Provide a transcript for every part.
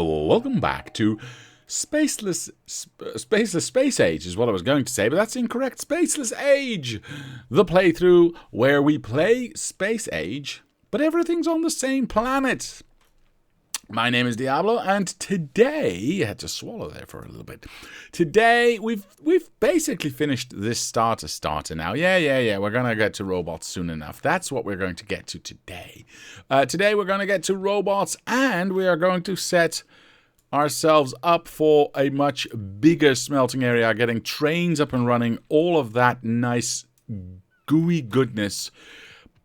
Welcome back to Spaceless Space Age is what I was going to say, but that's incorrect. Spaceless Age, the playthrough where we play Space Age, but everything's on the same planet. My name is Diablo, and today, I had to swallow there for a little bit. Today, we've basically finished this starter now. Yeah, we're gonna get to robots soon enough. That's what we're going to get to today. Today, we're gonna get to robots, and we are going to set ourselves up for a much bigger smelting area, getting trains up and running, all of that nice gooey goodness.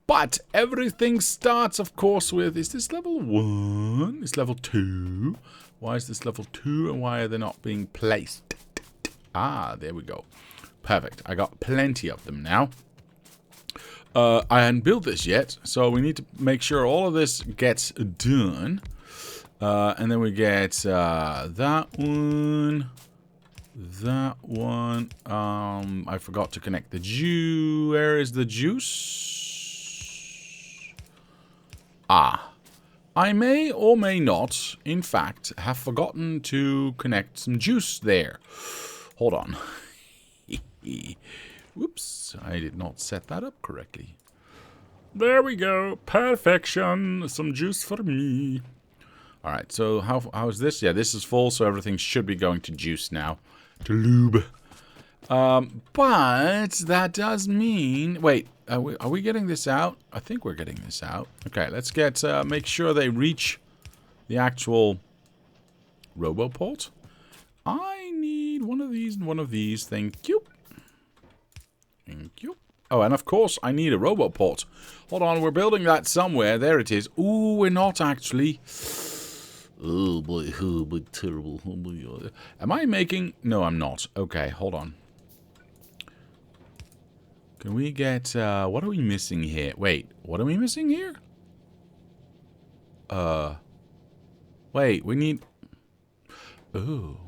But everything starts, of course, with, is this level 1? Is level 2? Why is this level 2 and why are they not being placed? Ah, there we go. Perfect. I got plenty of them now. I hadn't built this yet, so we need to make sure all of this gets done. And then we get that one. That one. I forgot to connect the juice. Where is the juice? I may or may not, in fact, have forgotten to connect some juice there. Hold on. Whoops, I did not set that up correctly. There we go. Perfection. Some juice for me. Alright, so how is this? Yeah, this is full, so everything should be going to juice now. To lube. But that does mean... Wait, are we getting this out? I think we're getting this out. Okay, let's get make sure they reach the actual RoboPort. I need one of these and one of these. Thank you. Thank you. Oh, and of course, I need a RoboPort. Hold on, we're building that somewhere. There it is. Ooh, we're not actually... Oh boy, terrible. Oh boy. Am I making... No, I'm not. Okay, hold on. Can we get... what are we missing here? Wait, what are we missing here? Wait, we need... Oh.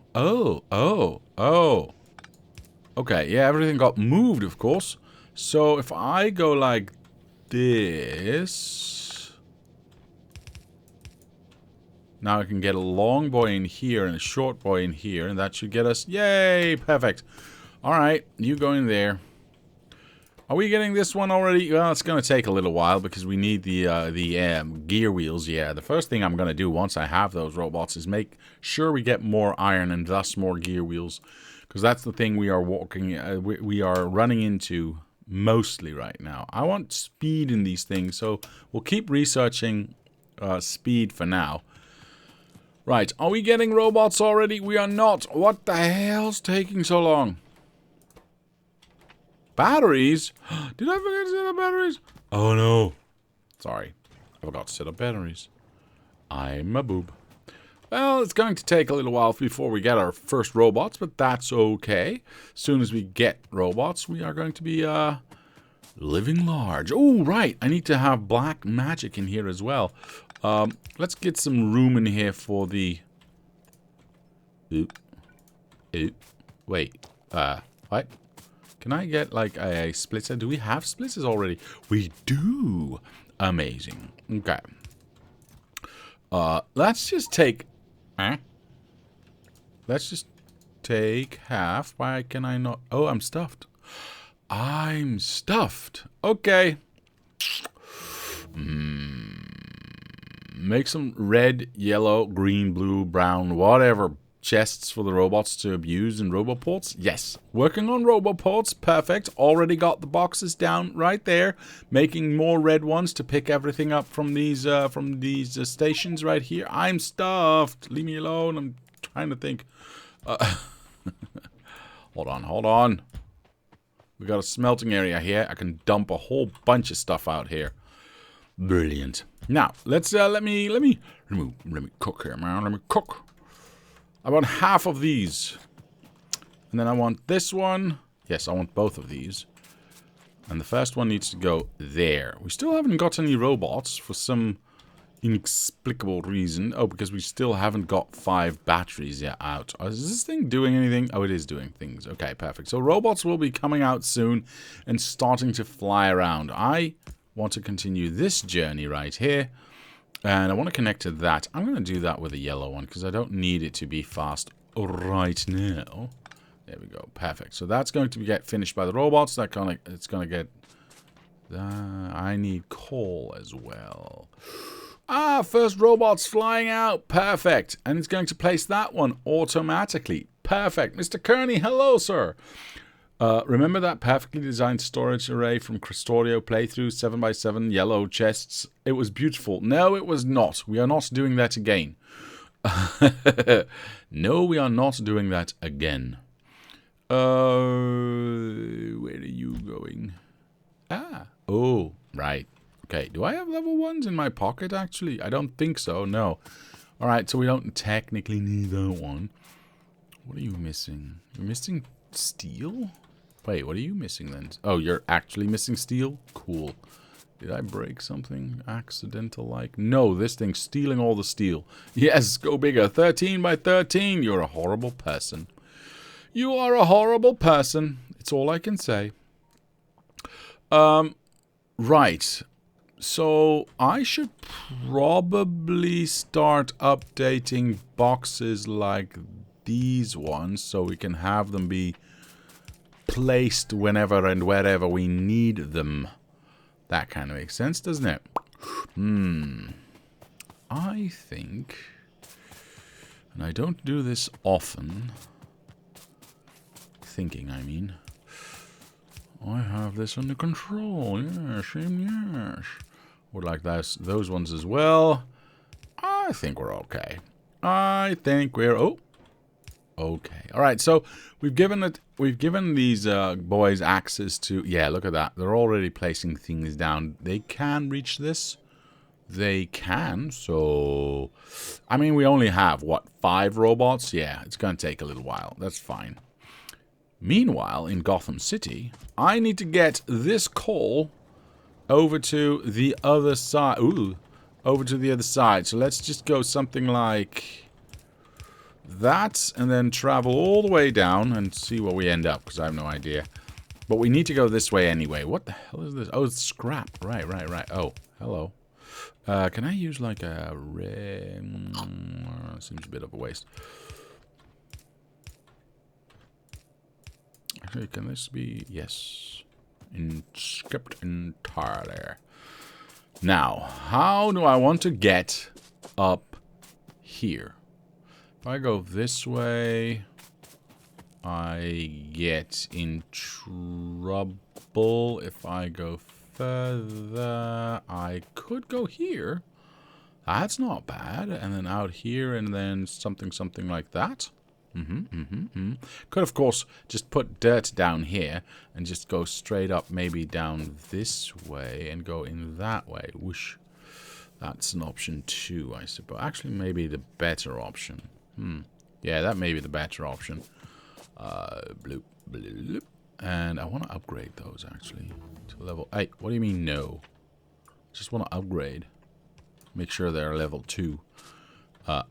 Okay, yeah, everything got moved, of course. So if I go like this... Now I can get a long boy in here and a short boy in here, and that should get us... Yay! Perfect. Alright, you go in there. Are we getting this one already? Well, it's going to take a little while because we need the gear wheels. Yeah, the first thing I'm going to do once I have those robots is make sure we get more iron and thus more gear wheels. Because that's the thing we are we are running into mostly right now. I want speed in these things, so we'll keep researching speed for now. Right, are we getting robots already? We are not. What the hell's taking so long? Batteries? Did I forget to set up batteries? Oh no. Sorry. I forgot to set up batteries. I'm a boob. Well, it's going to take a little while before we get our first robots, but that's okay. As soon as we get robots, we are going to be living large. Oh, right. I need to have black magic in here as well. Let's get some room in here for the... Wait. What? Can I get, like, a splitter? Do we have splitters already? We do! Amazing. Okay. Let's just take... Let's just take half. Why can I not... Oh, I'm stuffed. I'm stuffed. Okay. Make some red, yellow, green, blue, brown, whatever... chests for the robots to abuse in RoboPorts? Yes. Working on RoboPorts. Perfect. Already got the boxes down right there. Making more red ones to pick everything up from these stations right here. I'm stuffed. Leave me alone. I'm trying to think. Hold on. We got a smelting area here. I can dump a whole bunch of stuff out here. Brilliant. Now, let's let me cook here, man. Let me cook. I want half of these. And then I want this one. Yes, I want both of these. And the first one needs to go there. We still haven't got any robots for some inexplicable reason. Oh, because we still haven't got 5 batteries yet out. Is this thing doing anything? Oh, it is doing things. Okay, perfect. So robots will be coming out soon and starting to fly around. I want to continue this journey right here. And I want to connect to that. I'm going to do that with a yellow one because I don't need it to be fast right now. There we go. Perfect. So that's going to get finished by the robots. It's going to get... I need coal as well. Ah, first robot's flying out. Perfect. And it's going to place that one automatically. Perfect. Mr. Kearney, hello, sir. Remember that perfectly designed storage array from Factorio playthrough, 7x7 yellow chests? It was beautiful. No, it was not. We are not doing that again. No, we are not doing that again. Where are you going? Ah, oh, right. Okay, do I have level 1s in my pocket, actually? I don't think so, no. Alright, so we don't technically need that one. What are you missing? You're missing steel? Wait, what are you missing then? Oh, you're actually missing steel? Cool. Did I break something accidental-like? No, this thing's stealing all the steel. Yes, go bigger. 13 by 13. You're a horrible person. You are a horrible person. It's all I can say. Right. So, I should probably start updating boxes like these ones so we can have them be placed whenever and wherever we need them. That kind of makes sense, doesn't it? I think, and I don't do this often, I mean, I have this under control. Yes, yes. Would like those ones as well. I think we're okay. I think we're okay. All right. So we've given these boys access to. Yeah, look at that. They're already placing things down. They can reach this. They can. So, I mean, we only have what, 5 robots? Yeah, it's going to take a little while. That's fine. Meanwhile, in Gotham City, I need to get this coal over to the other side. Ooh, over to the other side. So let's just go something like that and then travel all the way down and see where we end up because I have no idea. But we need to go this way anyway. What the hell is this? Oh, it's scrap. Right. Oh, hello. Can I use like a red... seems a bit of a waste. Actually, can this be... Yes. Skipped entirely. Now, how do I want to get up here? If I go this way, I get in trouble. If I go further, I could go here. That's not bad. And then out here, and then something like that. Could, of course, just put dirt down here and just go straight up, maybe down this way and go in that way. Whoosh. That's an option too, I suppose. Actually, maybe the better option. Yeah, that may be the better option. Bloop, bloop. And I want to upgrade those, actually, to level 8. What do you mean, no? Just want to upgrade. Make sure they're level 2.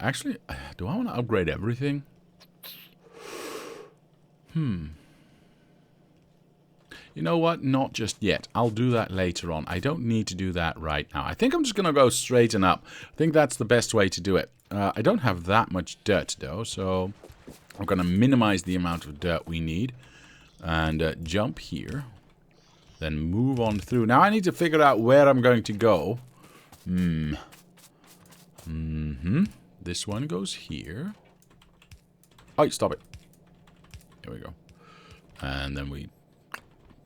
Actually, do I want to upgrade everything? You know what? Not just yet. I'll do that later on. I don't need to do that right now. I think I'm just going to go straight and up. I think that's the best way to do it. I don't have that much dirt, though, so I'm going to minimize the amount of dirt we need. And jump here. Then move on through. Now I need to figure out where I'm going to go. This one goes here. Oh, stop it. There we go. And then we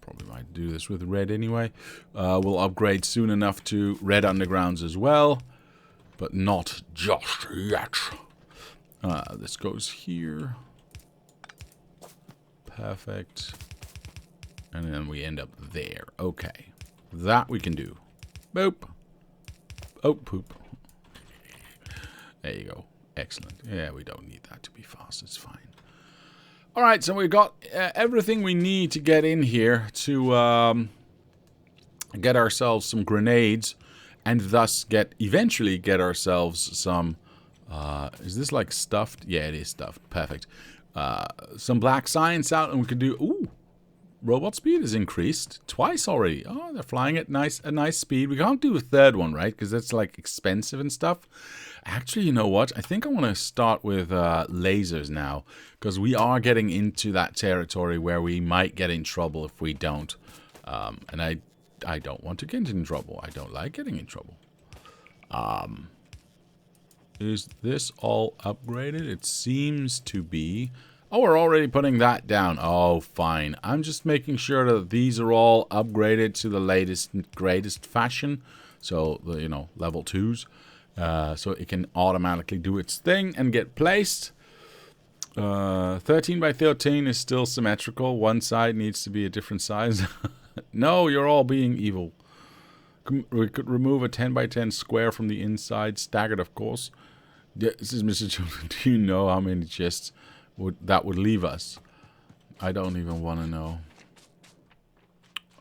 probably might do this with red anyway. We'll upgrade soon enough to red undergrounds as well. But not just yet. This goes here. Perfect. And then we end up there. Okay. That we can do. Boop. Oh, poop. There you go. Excellent. Yeah, we don't need that to be fast. It's fine. Alright, so we've got everything we need to get in here to get ourselves some grenades and thus eventually get ourselves some... is this like stuffed? Yeah, it is stuffed. Perfect. Some black science out and we could do... Ooh! robot speed is increased twice already. Oh, they're flying at a nice speed. We can't do a third one, right? Because that's like expensive and stuff. Actually, you know what? I think I want to start with lasers now, because we are getting into that territory where we might get in trouble if we don't. And I don't want to get in trouble. I don't like getting in trouble. Is this all upgraded? It seems to be. Oh, we're already putting that down. Oh, fine. I'm just making sure that these are all upgraded to the latest and greatest fashion. So, you know, level 2s. So it can automatically do its thing and get placed. 13 by 13 is still symmetrical. One side needs to be a different size. No, you're all being evil. We could remove a 10 by 10 square from the inside, staggered, of course. This is Mr. Children. Do you know how many chests that would leave us? I don't even want to know.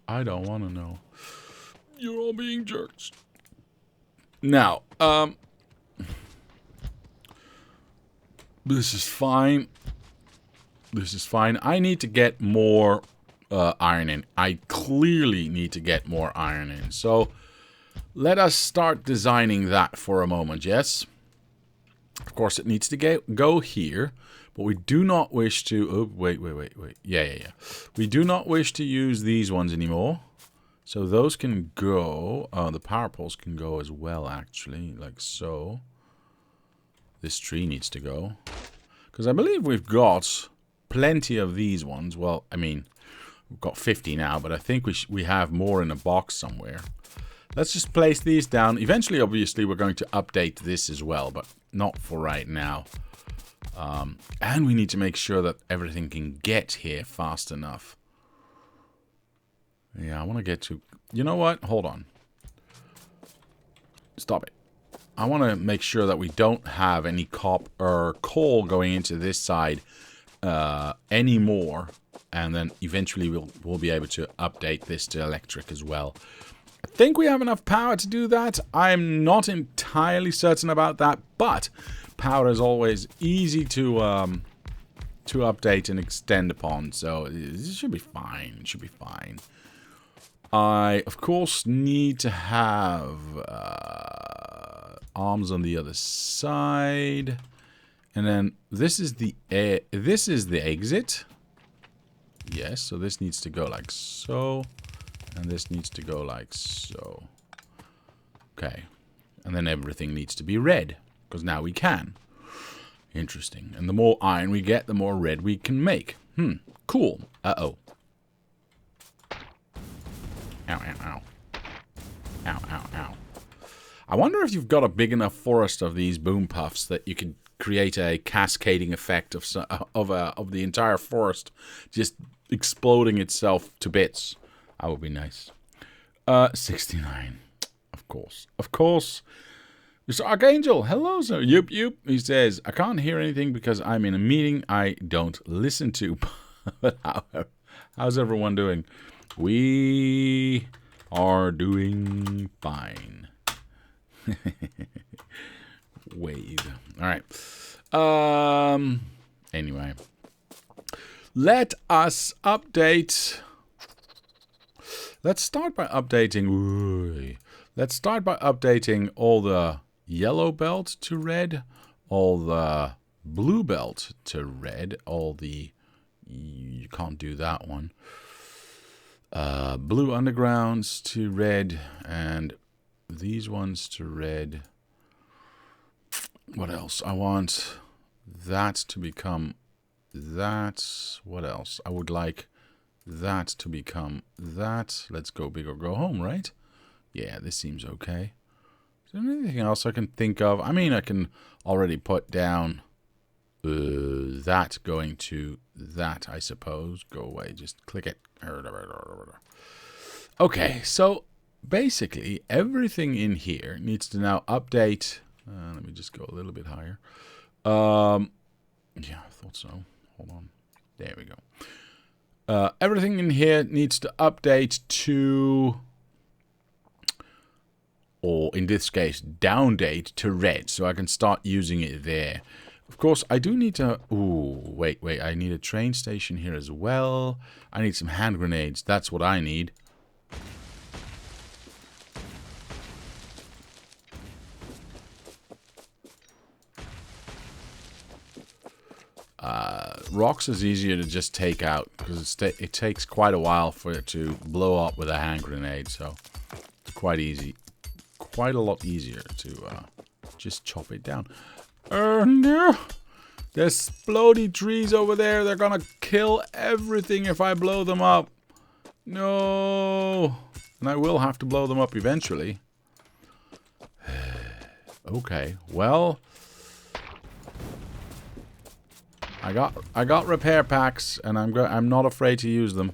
I don't want to know. You're all being jerks. Now, this is fine. This is fine. I need to get more iron in. I clearly need to get more iron in. So, let us start designing that for a moment, yes? Of course, it needs to go here. But we do not wish to... Oh, wait. Yeah. We do not wish to use these ones anymore. So those can go. The power poles can go as well, actually. Like so. This tree needs to go. Because I believe we've got plenty of these ones. Well, I mean, we've got 50 now. But I think we have more in a box somewhere. Let's just place these down. Eventually, obviously, we're going to update this as well. But not for right now. And we need to make sure that everything can get here fast enough. Yeah, I want to get to... You know what? Hold on. Stop it. I want to make sure that we don't have any coal going into this side anymore. And then eventually we'll be able to update this to electric as well. I think we have enough power to do that. I'm not entirely certain about that, but... Power is always easy to update and extend upon, so it should be fine. It should be fine. I, of course, need to have arms on the other side, and then this is the exit. Yes, so this needs to go like so, and this needs to go like so. Okay, and then everything needs to be red. Because now we can. Interesting. And the more iron we get, the more red we can make. Cool. Uh-oh. Ow. I wonder if you've got a big enough forest of these boom puffs that you could create a cascading effect of the entire forest just exploding itself to bits. That would be nice. 69. Of course. Mr. Archangel, hello, sir. Yup. He says, I can't hear anything because I'm in a meeting I don't listen to. But how's everyone doing? We are doing fine. Wave. All right. Anyway. Let us update. Let's start by updating. Let's start by updating all the yellow belt to red, all the blue belt to red, all the... You can't do that one. Blue undergrounds to red, and these ones to red. What else? I want that to become that. What else? I would like that to become that. Let's go big or go home, right? Yeah, this seems okay. Is there anything else I can think of? I mean, I can already put down that going to that, I suppose. Go away. Just click it. Okay, so basically everything in here needs to now update. Let me just go a little bit higher. Yeah, I thought so. Hold on. There we go. Everything in here needs to update to... or in this case, downdate to red, so I can start using it there. Of course, I do need to... Ooh, wait. I need a train station here as well. I need some hand grenades. That's what I need. Rocks is easier to just take out because it takes quite a while for it to blow up with a hand grenade. So it's quite easy. Quite a lot easier to just chop it down. Oh no! There's splody trees over there. They're gonna kill everything if I blow them up. No! And I will have to blow them up eventually. Okay, well... I got repair packs, and I'm not afraid to use them.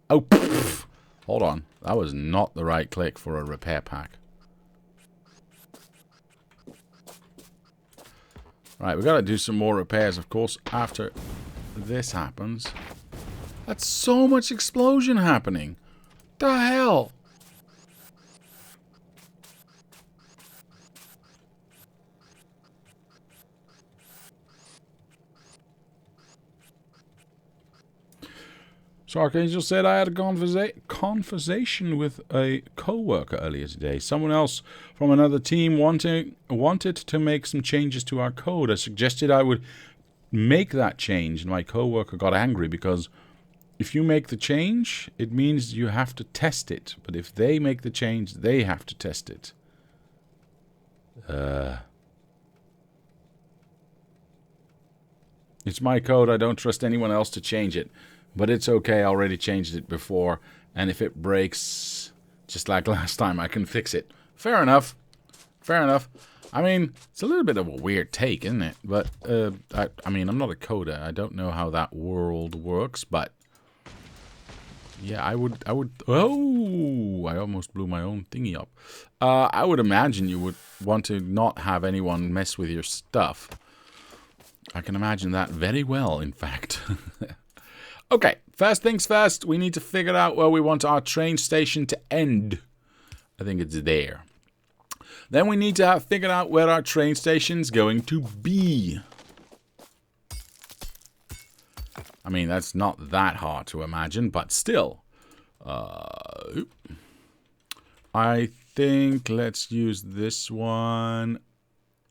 Oh, pff. Hold on. That was not the right click for a repair pack. Right, we gotta do some more repairs, of course, after this happens. That's so much explosion happening. The hell? So Archangel said I had a conversation with a co-worker earlier today. Someone else from another team wanted to make some changes to our code. I suggested I would make that change, and my co-worker got angry because if you make the change, it means you have to test it. But if they make the change, they have to test it. It's my code. I don't trust anyone else to change it. But it's okay, I already changed it before, and if it breaks, just like last time, I can fix it. Fair enough. Fair enough. I mean, it's a little bit of a weird take, isn't it? But, I mean, I'm not a coder. I don't know how that world works, but... Yeah, I would... Oh! I almost blew my own thingy up. I would imagine you would want to not have anyone mess with your stuff. I can imagine that very well, in fact. Okay, first things first, we need to figure out where we want our train station to end. I think it's there. Then we need to have figured out where our train station's going to be. I mean, that's not that hard to imagine, but still. I think let's use this one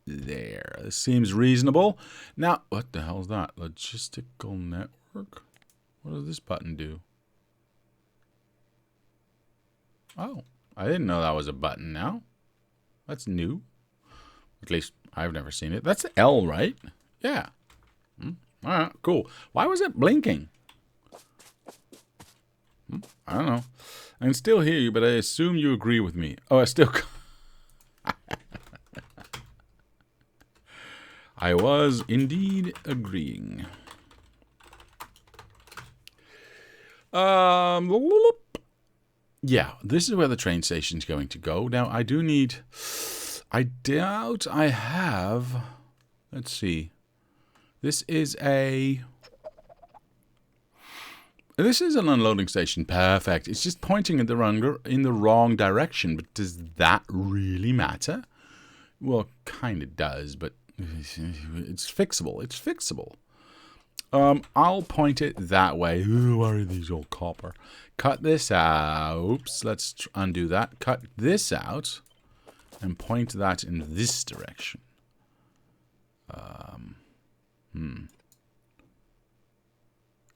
there. This seems reasonable. Now, what the hell is that? Logistical network? What does this button do? Oh, I didn't know that was a button now. That's new. At least I've never seen it. That's L, right? Yeah. Alright, cool. Why was it blinking? I don't know. I can still hear you, but I assume you agree with me. Oh, I still... I was indeed agreeing. Yeah, this is where the train station's going to go. Now, I do need... I doubt I have... Let's see. This is a... This is an unloading station. Perfect. It's just pointing in the wrong direction. But does that really matter? Well, kind of does, but it's fixable. It's fixable. I'll point it that way. Ooh, why are these all copper? Cut this out. Oops, let's undo that. Cut this out and point that in this direction.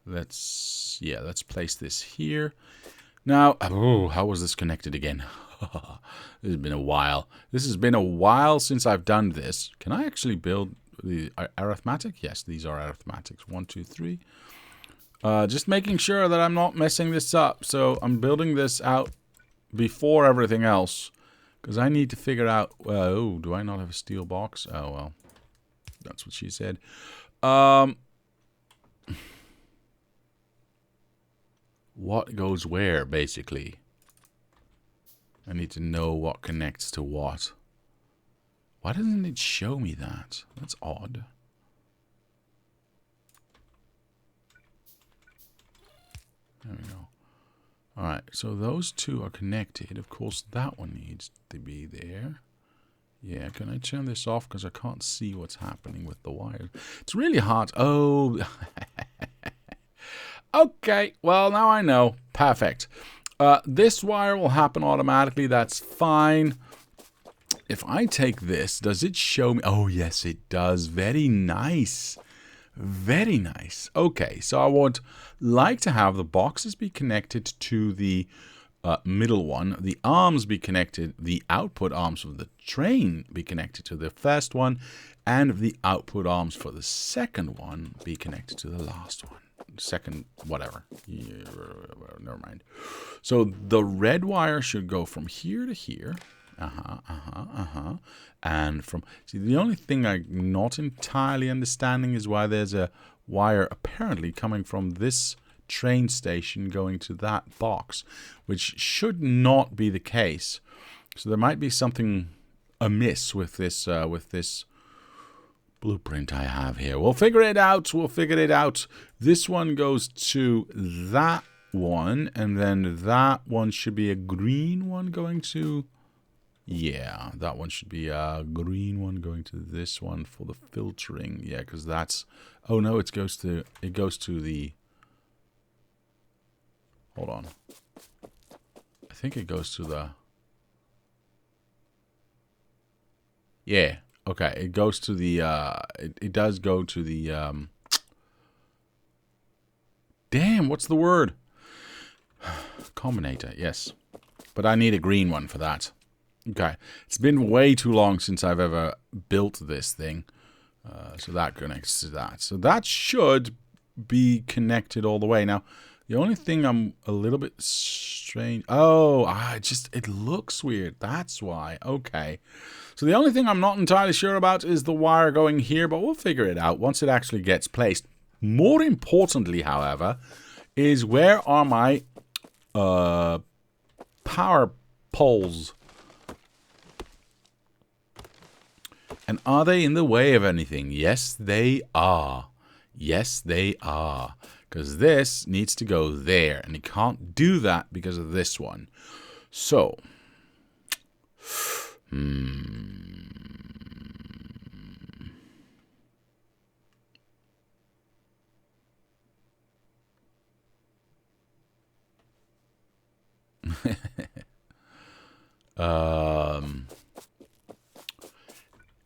Let's place this here. Now, oh, how was this connected again? This has been a while. This has been a while since I've done this. Can I actually build the arithmetic? Yes, these are arithmetics. 1, 2, 3. Just making sure that I'm not messing this up. So I'm building this out before everything else. Because I need to figure out... oh, do I not have a steel box? Oh, well. That's what she said. What goes where, basically? I need to know what connects to what. Why doesn't it show me that? That's odd. There we go. Alright, so those two are connected. Of course, that one needs to be there. Yeah, can I turn this off? Because I can't see what's happening with the wire. It's really hard. Oh. Okay, well, now I know. Perfect. This wire will happen automatically. That's fine. If I take this, does it show me? Oh, yes, it does. Very nice. Very nice. Okay, so I would like to have the boxes be connected to the middle one, the arms be connected, the output arms of the train be connected to the first one, and the output arms for the second one be connected to the last one. Second, whatever. Yeah, never mind. So the red wire should go from here to here. And from, see, the only thing I'm not entirely understanding is why there's a wire apparently coming from this train station going to that box, which should not be the case. So there might be something amiss with this blueprint I have here. We'll figure it out. We'll figure it out. This one goes to that one, and then that one should be a green one going to... Yeah, that one should be a green one going to this one for the filtering. Yeah, because that's... Oh, no, it goes to the... Hold on. I think it goes to the... Yeah, okay. It goes to the... It does go to the... Damn, what's the word? Combinator, yes. But I need a green one for that. Okay. It's been way too long since I've ever built this thing. So that connects to that. So that should be connected all the way. Now, the only thing I'm a little bit strange... Oh, it looks weird. That's why. Okay. So the only thing I'm not entirely sure about is the wire going here, but we'll figure it out once it actually gets placed. More importantly, however, is where are my power poles? And are they in the way of anything? Yes, they are. Yes, they are. Because this needs to go there. And it can't do that because of this one. So.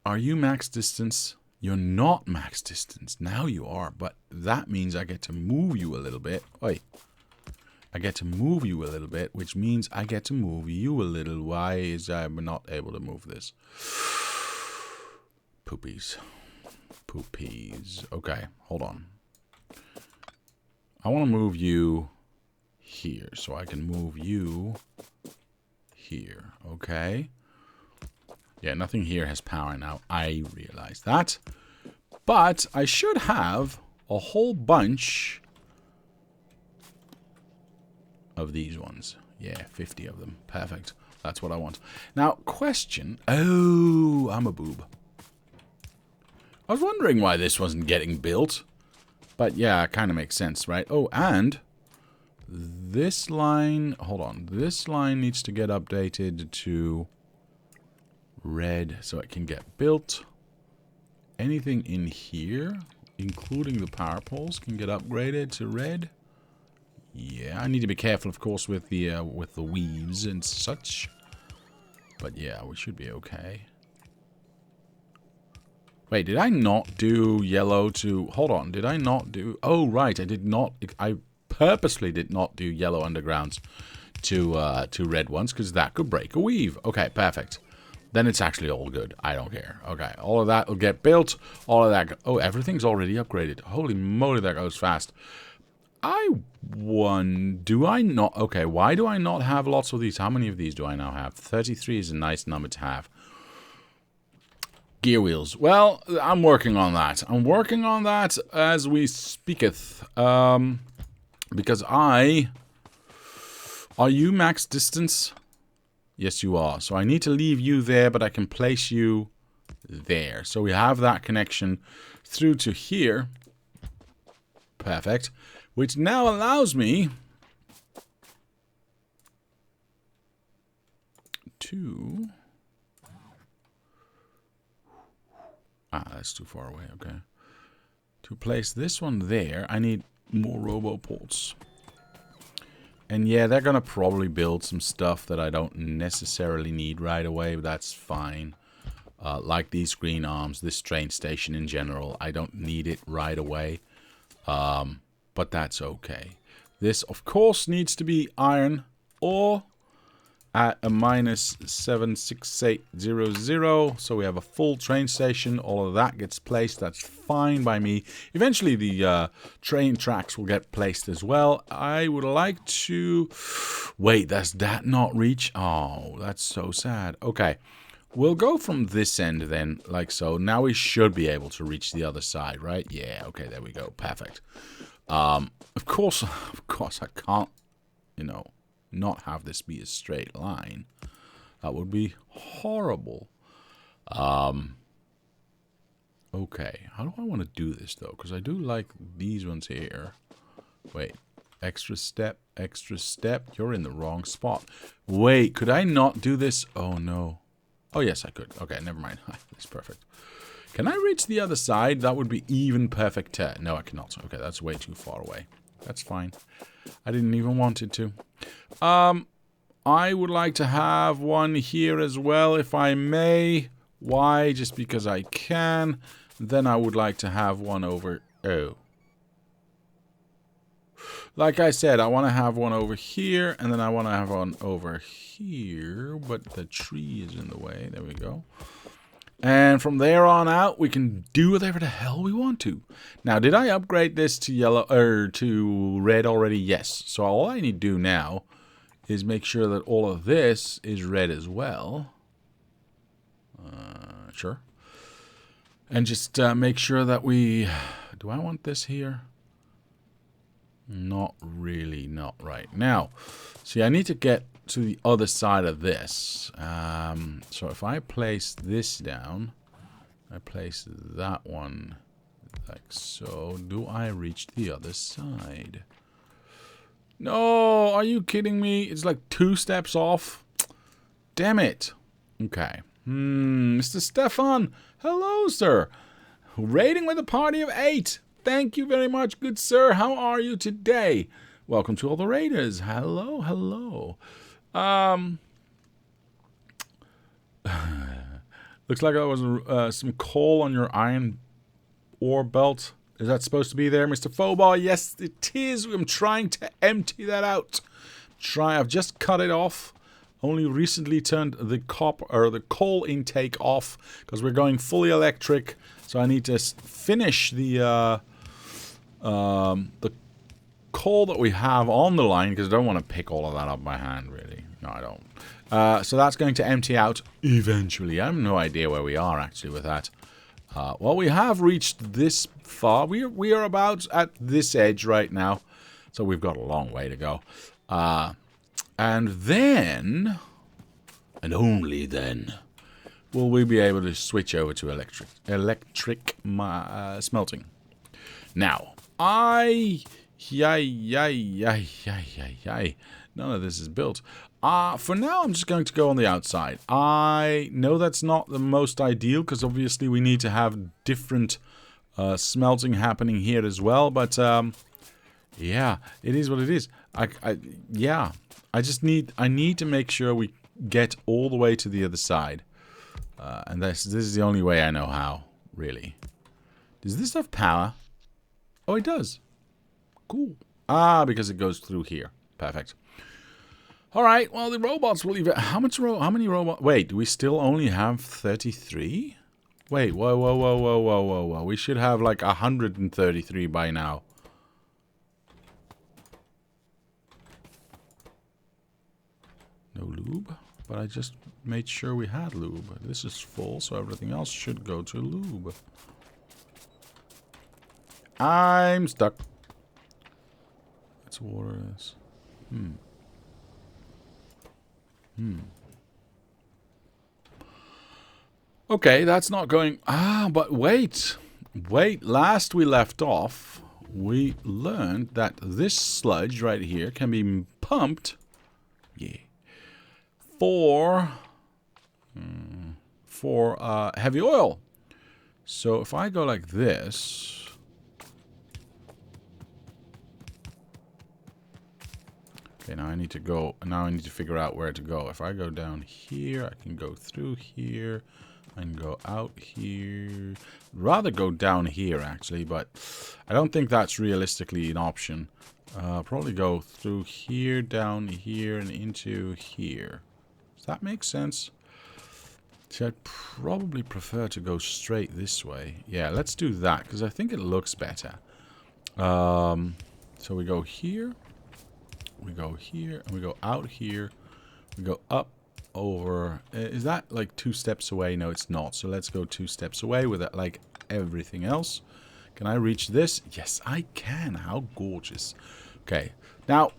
Are you max distance? You're not max distance. Now you are, but that means I get to move you a little bit. Oi. I get to move you a little bit, which means I get to move you a little. Why is I not able to move this? Poopies. Poopies. Okay, hold on. I want to move you here, so I can move you here, okay? Yeah, nothing here has power now. I realize that. But I should have a whole bunch of these ones. Yeah, 50 of them. Perfect. That's what I want. Now, question. Oh, I'm a boob. I was wondering why this wasn't getting built. But yeah, it kind of makes sense, right? Oh, and this line... Hold on. This line needs to get updated to red so it can get built. Anything in here, including the power poles, can get upgraded to red. Yeah, I need to be careful, of course, with the weaves and such. But yeah, we should be okay. Wait, did I not do yellow to... Hold on, did I not do... Oh, right, I did not... I purposely did not do yellow undergrounds to red ones, because that could break a weave. Okay, perfect. Then it's actually all good. I don't care. Okay, all of that will get built. All of that... Oh, everything's already upgraded. Holy moly, that goes fast. Do I not... Okay, why do I not have lots of these? How many of these do I now have? 33 is a nice number to have. Gear wheels. Well, I'm working on that. I'm working on that as we speaketh. Because Are you max distance? Yes, you are. So I need to leave you there, but I can place you there. So we have that connection through to here. Perfect. Which now allows me to it's too far away. Okay. To place this one there, I need more roboports. And yeah, they're gonna probably build some stuff that I don't necessarily need right away, but that's fine. Like these green arms, this train station in general, I don't need it right away. But that's okay. This, of course, needs to be iron or at a minus 76800. So we have a full train station. All of that gets placed. That's fine by me. Eventually, the train tracks will get placed as well. I would like to... Wait, does that not reach? Oh, that's so sad. Okay. We'll go from this end then, like so. Now we should be able to reach the other side, right? Yeah, okay, there we go. Perfect. Of course, I can't, you know, not have this be a straight line. That would be horrible. Okay, how do I want to do this, though? Because I do like these ones here. Wait, extra step, you're in the wrong spot. Wait, could I not do this? Oh, no. Oh, yes, I could. Okay, never mind. That's perfect. Can I reach the other side? That would be even perfecter. No, I cannot. Okay, that's way too far away. That's fine. I didn't even want it to. I would like to have one here as well, if I may. Why? Just because I can. Then I would like to have one over... Oh. Like I said, I want to have one over here, and then I want to have one over here, but the tree is in the way. There we go. And from there on out, we can do whatever the hell we want to. Now, did I upgrade this to yellow or to red already? Yes. So all I need to do now is make sure that all of this is red as well. Sure. And just make sure that we... Do I want this here? Not really, not right now. See, I need to get to the other side of this. So if I place this down, I place that one like so. Do I reach the other side? No, are you kidding me? It's like 2 steps off. Damn it. Okay. Mr. Stefan. Hello, sir. Raiding with a party of 8. Thank you very much, good sir. How are you today? Welcome to all the raiders. Hello, hello. Looks like there was some coal on your iron ore belt. Is that supposed to be there, Mr. Fowball? Yes, it is. I'm trying to empty that out. I've just cut it off. Only recently turned the coal intake off because we're going fully electric. So I need to finish the coal that we have on the line because I don't want to pick all of that up by hand, really. No, I don't. So that's going to empty out eventually. I have no idea where we are actually with that. Well, we have reached this far. We are about at this edge right now. So we've got a long way to go. And then, and only then, will we be able to switch over to electric smelting. Now, none of this is built. For now, I'm just going to go on the outside. I know that's not the most ideal, because obviously we need to have different smelting happening here as well, but yeah, it is what it is. Yeah, I need to make sure we get all the way to the other side. And this is the only way I know how, really. Does this have power? Oh, it does. Cool. Because it goes through here. Perfect. All right. Well, the robots will even... How many robots... Wait, do we still only have 33? Wait, whoa. We should have like 133 by now. No lube? But I just made sure we had lube. This is full, so everything else should go to lube. I'm stuck. Let's water this. Okay, that's not going... but wait. Wait, last we left off, we learned that this sludge right here can be pumped... Yeah. For heavy oil. So if I go like this... Okay, now I need to go... Now I need to figure out where to go. If I go down here, I can go through here. I can go out here. Rather go down here, actually, but I don't think that's realistically an option. Probably go through here, down here, and into here. Does that make sense? See, I'd probably prefer to go straight this way. Yeah, let's do that, because I think it looks better. So we go here. We go here, and we go out here. We go up, over. Is that like 2 steps away? No, it's not. So let's go 2 steps away with it, like everything else. Can I reach this? Yes, I can. How gorgeous. Okay. Now,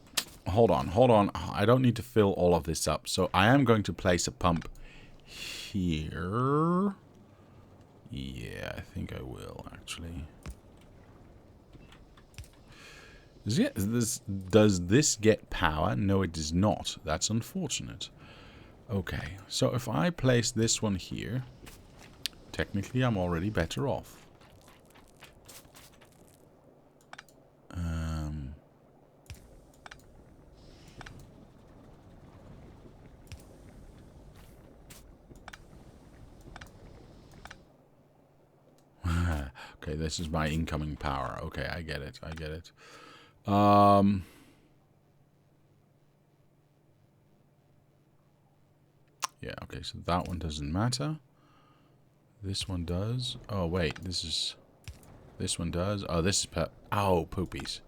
hold on. Hold on. I don't need to fill all of this up. So I am going to place a pump here. Yeah, I think I will, actually. Does this get power? No, it does not. That's unfortunate. Okay, so if I place this one here, technically I'm already better off. Okay, this is my incoming power. Okay, I get it. I get it. Yeah, okay, so that one doesn't matter. This one does. Oh, wait, this one does. Oh, this is oh, poopies.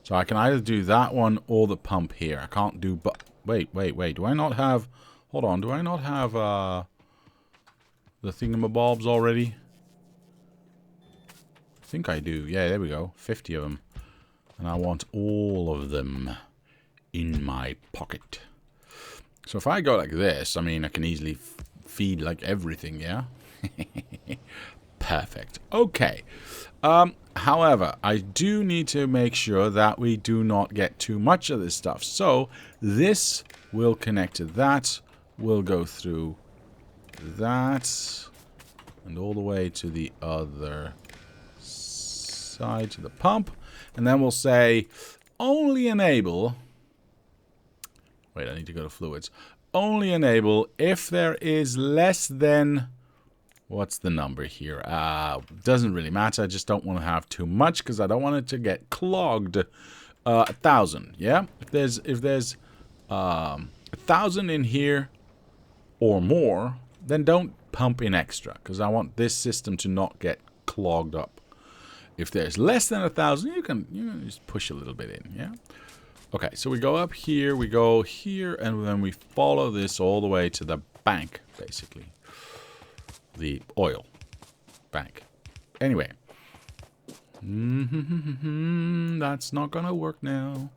So I can either do that one or the pump here. I can't do wait. Do I not have... Hold on, do I not have the thingamabobs already? I think I do. Yeah, there we go. 50 of them. And I want all of them in my pocket. So if I go like this, I mean, I can easily feed like everything, yeah? Perfect. Okay. However, I do need to make sure that we do not get too much of this stuff. So this will connect to that. We'll go through that. And all the way to the other side, to the pump. And then we'll say, only enable... Wait, I need to go to fluids. Only enable if there is less than... What's the number here? Doesn't really matter. I just don't want to have too much because I don't want it to get clogged. 1,000, yeah? If there's 1,000 in here or more, then don't pump in extra because I want this system to not get clogged up. If there's less than 1,000, you can just push a little bit in, yeah? Okay, so we go up here, we go here, and then we follow this all the way to the bank, basically. The oil bank. Anyway. That's not gonna work now.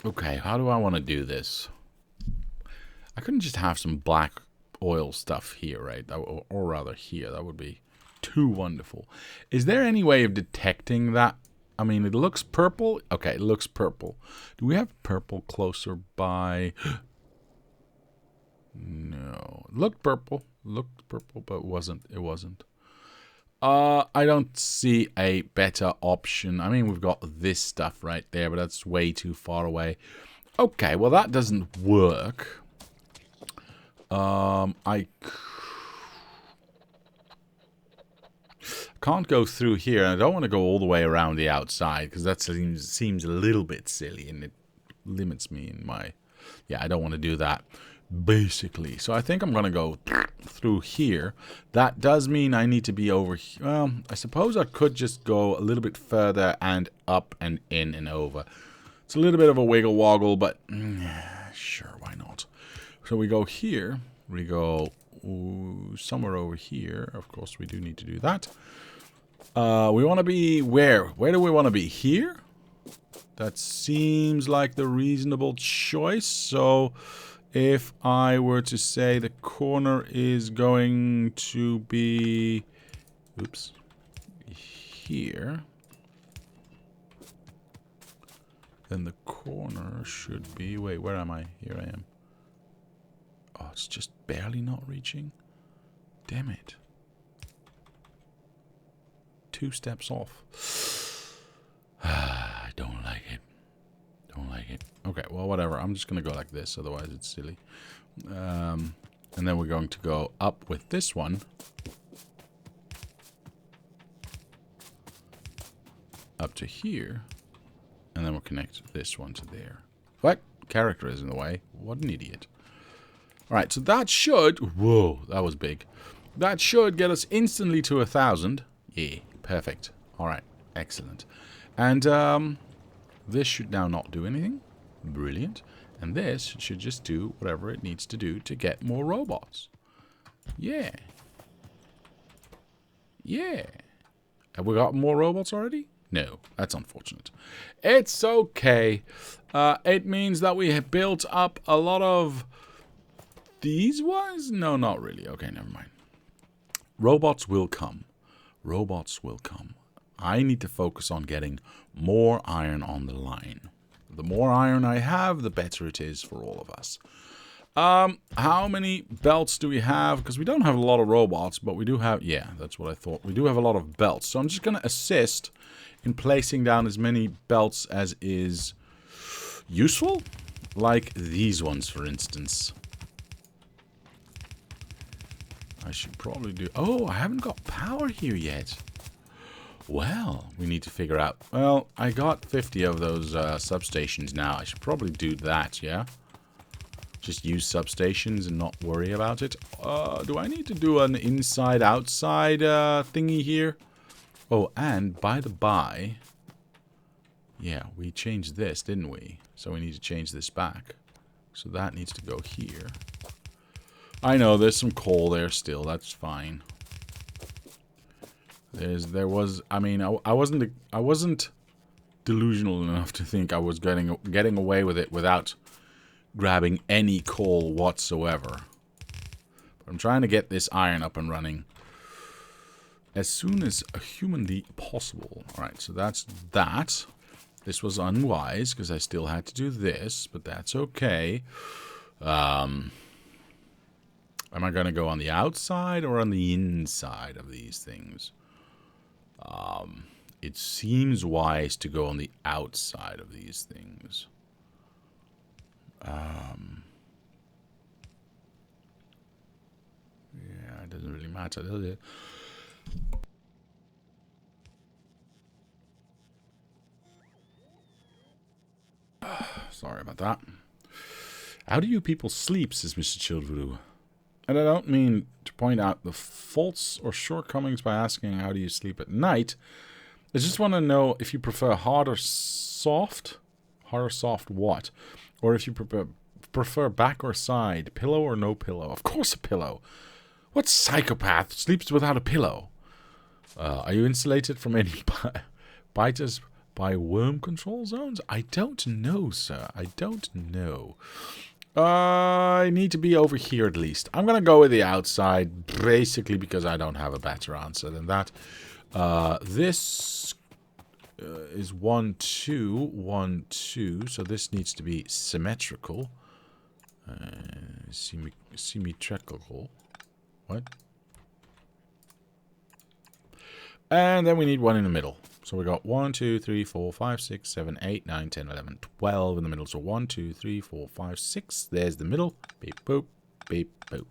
Okay, how do I want to do this? I couldn't just have some black oil stuff here, right? Or rather here. That would be too wonderful. Is there any way of detecting that? I mean, it looks purple. Okay, it looks purple. Do we have purple closer by? No. Looked purple. Looked purple, but it wasn't. I don't see a better option. I mean, we've got this stuff right there, but that's way too far away. Okay, well, that doesn't work. I can't go through here, and I don't want to go all the way around the outside, because that seems a little bit silly, and it limits me in my... Yeah, I don't want to do that, basically. So I think I'm going to go through here. That does mean I need to be over here. Well, I suppose I could just go a little bit further and up and in and over. It's a little bit of a wiggle woggle, but sure, why not? So we go here. We go somewhere over here. Of course, we do need to do that. We want to be where? Where do we want to be? Here? That seems like the reasonable choice. So if I were to say the corner is going to be... Oops. Here. Then the corner should be... Wait, where am I? Here I am. Oh, it's just barely not reaching. Damn it. 2 steps off. I don't like it. Don't like it. Okay, well, whatever. I'm just going to go like this, otherwise it's silly. And then we're going to go up with this one. Up to here. And then we'll connect this one to there. What? Character is in the way. What an idiot. Alright, so that should... Whoa, that was big. That should get us instantly to 1,000. Yeah, perfect. Alright, excellent. And this should now not do anything. Brilliant. And this should just do whatever it needs to do to get more robots. Yeah. Yeah. Have we got more robots already? No, that's unfortunate. It's okay. It means that we have built up a lot of... These ones? No, not really. Okay, never mind. Robots will come. Robots will come. I need to focus on getting more iron on the line. The more iron I have, the better it is for all of us. How many belts do we have? Because we don't have a lot of robots, but we do have... Yeah, that's what I thought. We do have a lot of belts. So I'm just going to assist in placing down as many belts as is useful. Like these ones, for instance. I should probably do... Oh, I haven't got power here yet. Well, we need to figure out... Well, I got 50 of those substations now. I should probably do that, yeah? Just use substations and not worry about it. Do I need to do an inside-outside thingy here? Oh, and by the by... Yeah, we changed this, didn't we? So we need to change this back. So that needs to go here. I know, there's some coal there still. That's fine. There was... I mean, I wasn't delusional enough to think I was getting away with it without grabbing any coal whatsoever. But I'm trying to get this iron up and running as soon as humanly possible. Alright, so that's that. This was unwise because I still had to do this, but that's okay. Am I going to go on the outside or on the inside of these things? It seems wise to go on the outside of these things. Yeah, it doesn't really matter, does it? Sorry about that. How do you people sleep, says Mr. Childvoodoo. And I don't mean to point out the faults or shortcomings by asking how do you sleep at night. I just want to know if you prefer hard or soft. Hard or soft what? Or if you prefer back or side. Pillow or no pillow? Of course a pillow. What psychopath sleeps without a pillow? Are you insulated from any biters by worm control zones? I don't know, sir. I don't know. I need to be over here at least. I'm going to go with the outside, basically because I don't have a better answer than that. This is 1, 2, 1, 2. So this needs to be symmetrical. Symmetrical. What? And then we need one in the middle. So we got 1, 2, 3, 4, 5, 6, 7, 8, 9, 10, 11, 12 in the middle. So 1, 2, 3, 4, 5, 6. There's the middle. Beep, boop, beep, boop.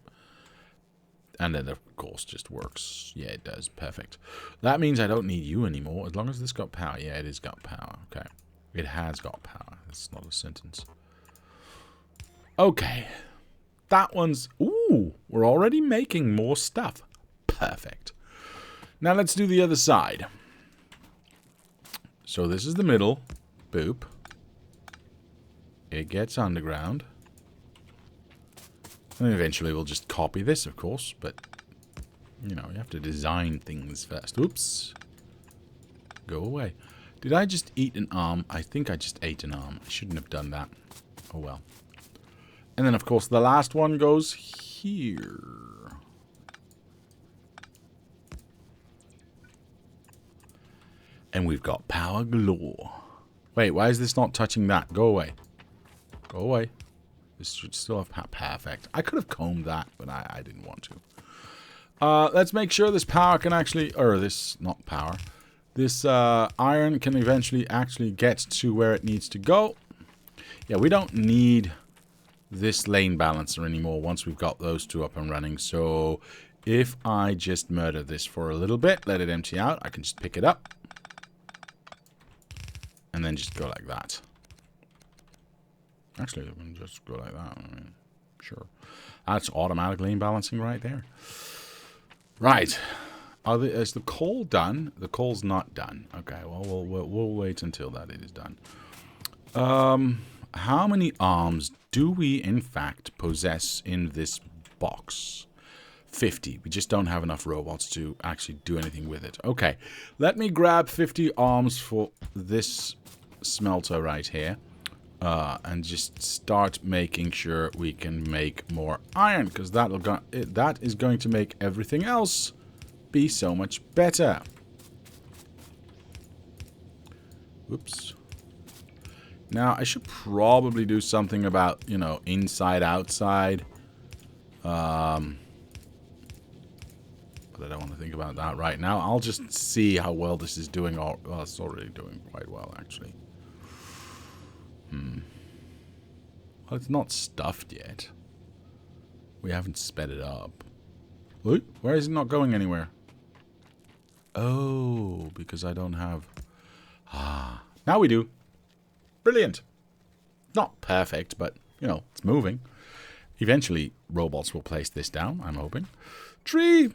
And then, of course, just works. Yeah, it does. Perfect. That means I don't need you anymore. As long as this got power. Yeah, it has got power. Okay. It has got power. That's not a sentence. Okay. That one's... Ooh, we're already making more stuff. Perfect. Now let's do the other side. So this is the middle. Boop. It gets underground. And eventually we'll just copy this, of course. But, you know, you have to design things first. Oops. Go away. Did I just eat an arm? I think I just ate an arm. I shouldn't have done that. Oh well. And then, of course, the last one goes here. And we've got power galore. Wait, why is this not touching that? Go away. Go away. This should still have power. Perfect. I could have combed that, but I didn't want to. Let's make sure this power can actually, or this, not power, this iron can eventually actually get to where it needs to go. Yeah, we don't need this lane balancer anymore once we've got those two up and running. So if I just murder this for a little bit, let it empty out, I can just pick it up. And then just go like that. Actually, I can just go like that. I mean, sure. That's automatic lane balancing right there. Right. Is the coal done? The coal's not done. Okay, well, we'll wait until that it is done. How many arms do we, in fact, possess in this box? 50. We just don't have enough robots to actually do anything with it. Okay, let me grab 50 arms for this smelter right here. And just start making sure we can make more iron, because that is going to make everything else be so much better. Oops. Now, I should probably do something about, you know, inside, outside. But I don't want to think about that right now. I'll just see how well this is doing. Well, it's already doing quite well, actually. Well, it's not stuffed yet. We haven't sped it up. Wait, where is it not going anywhere? Oh, because I don't have... Ah, now we do. Brilliant. Not perfect, but, you know, it's moving. Eventually, robots will place this down, I'm hoping. Tree!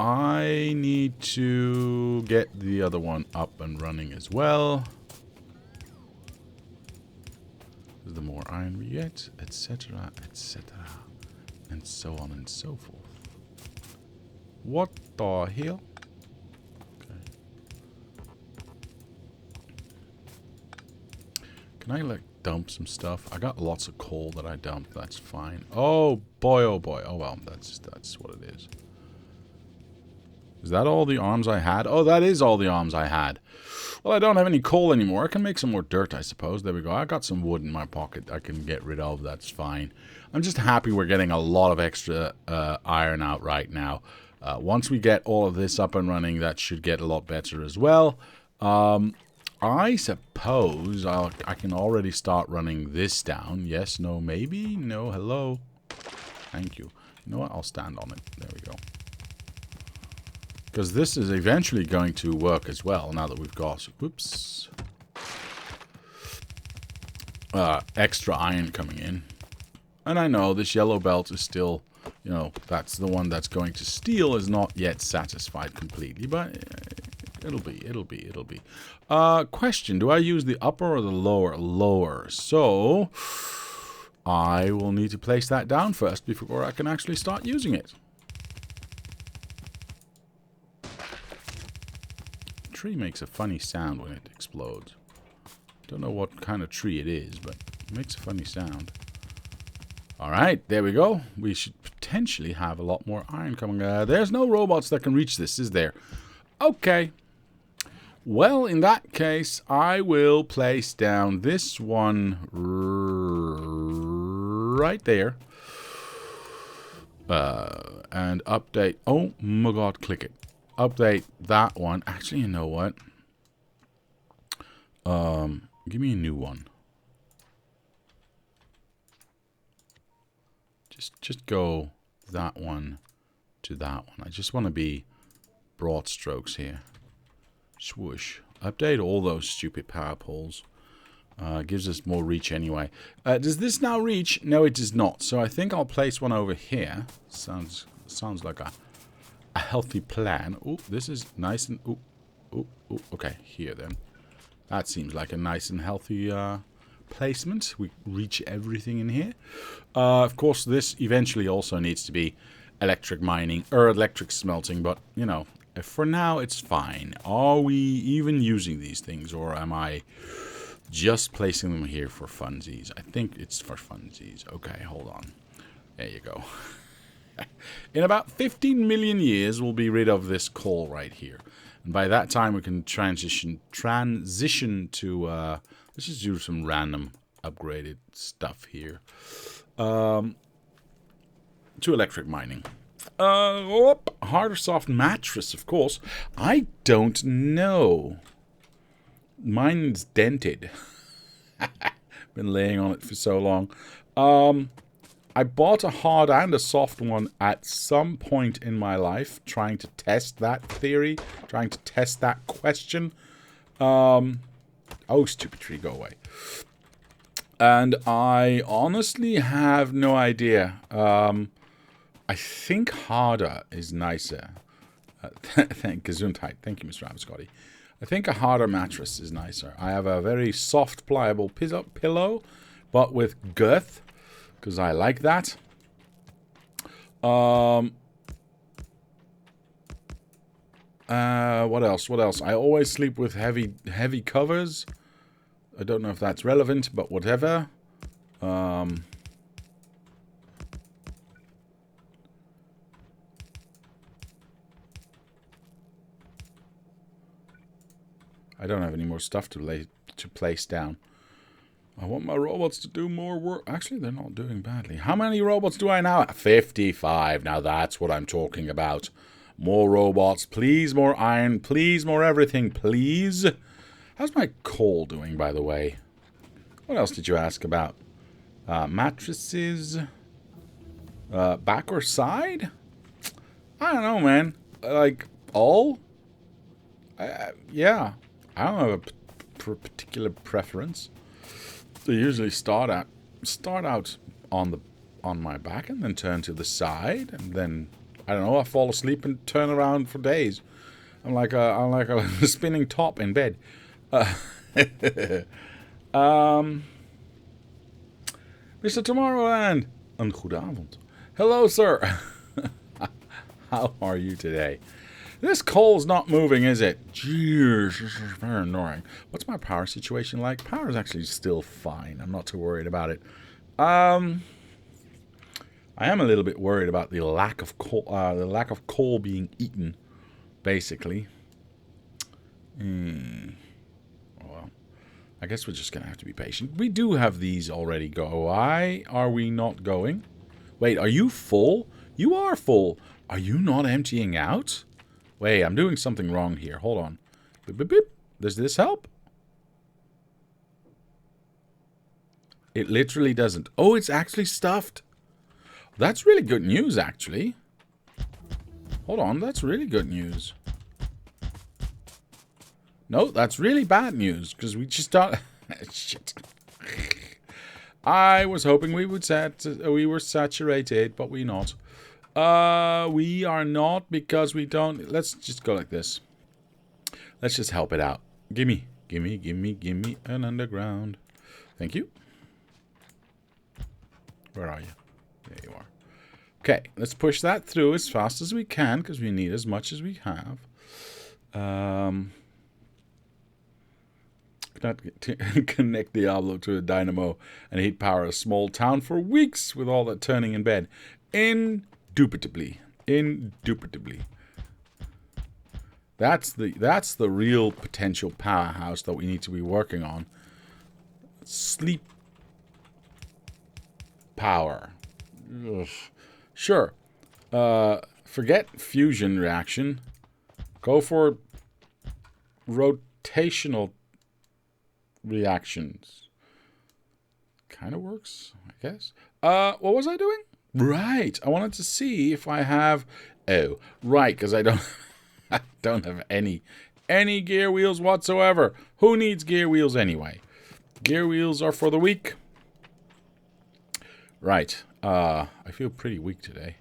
I need to get the other one up and running as well. The more iron we get, etc., etc., and so on and so forth. What the hell? Okay. Can I, like, dump some stuff? I got lots of coal that I dumped. That's fine. Oh boy, oh boy. Oh well, that's what it is. Is that all the arms I had? Oh, that is all the arms I had. Well, I don't have any coal anymore. I can make some more dirt, I suppose. There we go. I got some wood in my pocket I can get rid of. That's fine. I'm just happy we're getting a lot of extra iron out right now. Once we get all of this up and running, that should get a lot better as well. I suppose I can already start running this down. Yes, no, maybe. No, hello. Thank you. You know what? I'll stand on it. There we go. Because this is eventually going to work as well, now that we've got, whoops, extra iron coming in. And I know this yellow belt is still, you know, that's the one that's going to steal, is not yet satisfied completely, but it'll be. Question, do I use the upper or the lower? Lower. So, I will need to place that down first before I can actually start using it. Tree makes a funny sound when it explodes. Don't know what kind of tree it is, but it makes a funny sound. Alright, there we go. We should potentially have a lot more iron coming. There's no robots that can reach this, is there? Okay. Well, in that case, I will place down this one right there. And update. Oh my god, click it. Update that one. Actually, you know what? Give me a new one. Just go that one to that one. I just want to be broad strokes here. Swoosh. Update all those stupid power poles. Gives us more reach anyway. Does this now reach? No, it does not. So I think I'll place one over here. Sounds like a healthy plan. Oh, this is nice and... Oh, okay, here then. That seems like a nice and healthy placement. We reach everything in here. Of course, this eventually also needs to be electric mining, or electric smelting, but, you know, for now it's fine. Are we even using these things, or am I just placing them here for funsies? I think it's for funsies. Okay, hold on. There you go. In about 15 million years, we'll be rid of this coal right here. And by that time, we can transition to, let's just do some random upgraded stuff here. to electric mining. Hard or soft mattress, of course. I don't know. Mine's dented. Been laying on it for so long. I bought a hard and a soft one at some point in my life, trying to test that theory, trying to test that question. Oh, stupid tree, go away. And I honestly have no idea. I think harder is nicer. Thank Gesundheit. Thank you, Mr. Abscotty. I think a harder mattress is nicer. I have a very soft, pliable pillow, but with girth, because I like that. What else? What else? I always sleep with heavy covers. I don't know if that's relevant, but whatever. I don't have any more stuff to place down. I want my robots to do more work. Actually, they're not doing badly. How many robots do I now have? 55. Now that's what I'm talking about. More robots. Please, more iron. Please, more everything. Please. How's my coal doing, by the way? What else did you ask about? Mattresses. Back or side? I don't know, man. Like, all? Yeah. I don't have a particular preference. They usually start out on my back and then turn to the side, and then I don't know. I fall asleep and turn around for days. I'm like a spinning top in bed. Mr. Tomorrowland, een goede avond. Hello, sir. How are you today? This coal's not moving, is it? Jeez, this is very annoying. What's my power situation like? Power is actually still fine. I'm not too worried about it. I am a little bit worried about the lack of coal being eaten, basically. Well, I guess we're just gonna have to be patient. We do have these already go. Why are we not going? Wait, are you full? You are full. Are you not emptying out? Wait, I'm doing something wrong here. Hold on. Beep, beep, beep. Does this help? It literally doesn't. Oh, it's actually stuffed. That's really good news, actually. Hold on, that's really good news. No, that's really bad news, because we just don't... Shit. I was hoping we were saturated, but we're not. We are not, because we don't... Let's just go like this. Let's just help it out. Gimme an underground. Thank you. Where are you? There you are. Okay, let's push that through as fast as we can, because we need as much as we have. Connect Diablo to a dynamo and heat power a small town for weeks with all that turning in bed. Indubitably. That's the real potential powerhouse that we need to be working on. Sleep power. Ugh. Sure. Forget fusion reaction. Go for rotational reactions. Kind of works, I guess. What was I doing? Right. I wanted to see if I have... Oh, right, because I don't... I don't have any gear wheels whatsoever. Who needs gear wheels anyway? Gear wheels are for the weak. Right. I feel pretty weak today.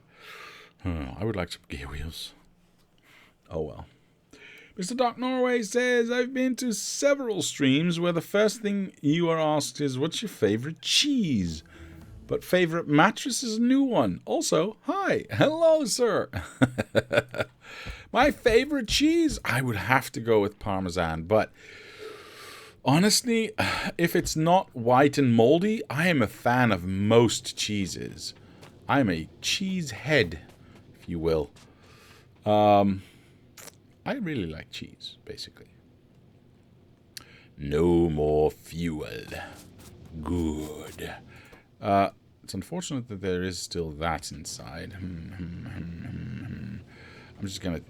I would like some gear wheels. Oh well. Mr. Doc Norway says, I've been to several streams where the first thing you are asked is, what's your favorite cheese? But favorite mattress is a new one. Also, hi. Hello, sir. My favorite cheese? I would have to go with Parmesan. But honestly, if it's not white and moldy, I am a fan of most cheeses. I'm a cheese head, if you will. I really like cheese, basically. No more fuel. Good. It's unfortunate that there is still that inside. I'm just going to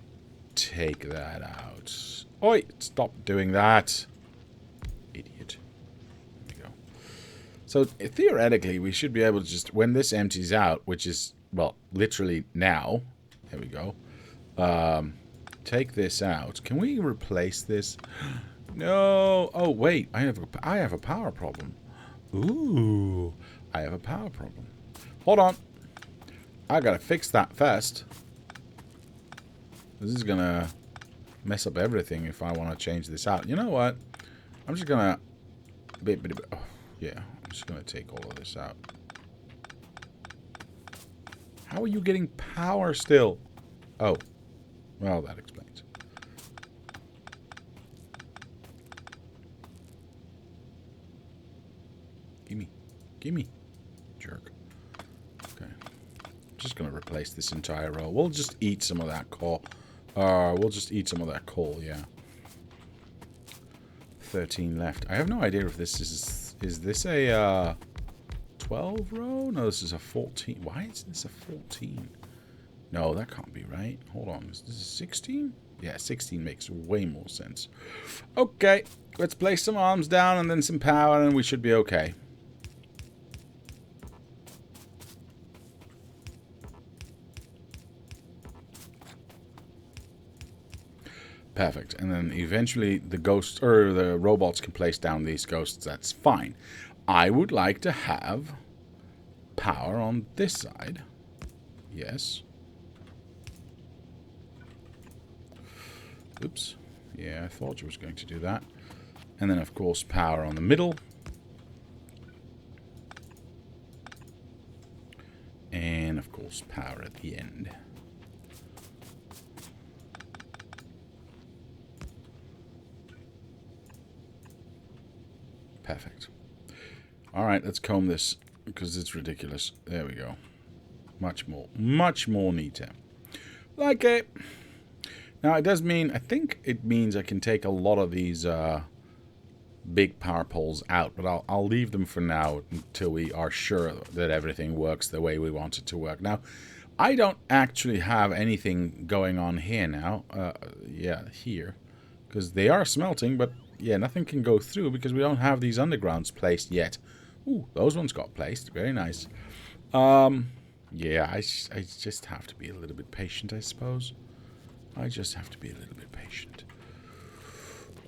take that out. Oi! Stop doing that. Idiot. There we go. So, theoretically, we should be able to just, when this empties out, which is, well, literally now. There we go. Take this out. Can we replace this? No. Oh, wait. I have a power problem. Ooh. I have a power problem. Hold on. I gotta fix that first. This is gonna mess up everything if I want to change this out. You know what? I'm just gonna... Oh, yeah. I'm just gonna take all of this out. How are you getting power still? Oh. Well, that explains. Gimme. Gimme. Jerk. Okay. Just gonna replace this entire row. We'll just eat some of that coal. We'll just eat some of that coal, yeah. 13 left. I have no idea if this is... Is this a 12 row? No, this is a 14. Why is this a 14? No, that can't be right. Hold on. Is this 16? Yeah, 16 makes way more sense. Okay. Let's place some arms down and then some power and we should be okay. Perfect. And then eventually the ghosts or the robots can place down these ghosts. That's fine. I would like to have power on this side. Yes. Oops. Yeah, I thought you was going to do that. And then, of course, power on the middle. And, of course, power at the end. Perfect. Alright, let's comb this because it's ridiculous. There we go. Much more neater. Like it. Now, it does mean, I think it means I can take a lot of these big power poles out, but I'll leave them for now until we are sure that everything works the way we want it to work. Now, I don't actually have anything going on here now. Yeah, here. Because they are smelting, but yeah, nothing can go through because we don't have these undergrounds placed yet. Ooh, those ones got placed. Very nice. Yeah, I just have to be a little bit patient, I suppose. I just have to be a little bit patient.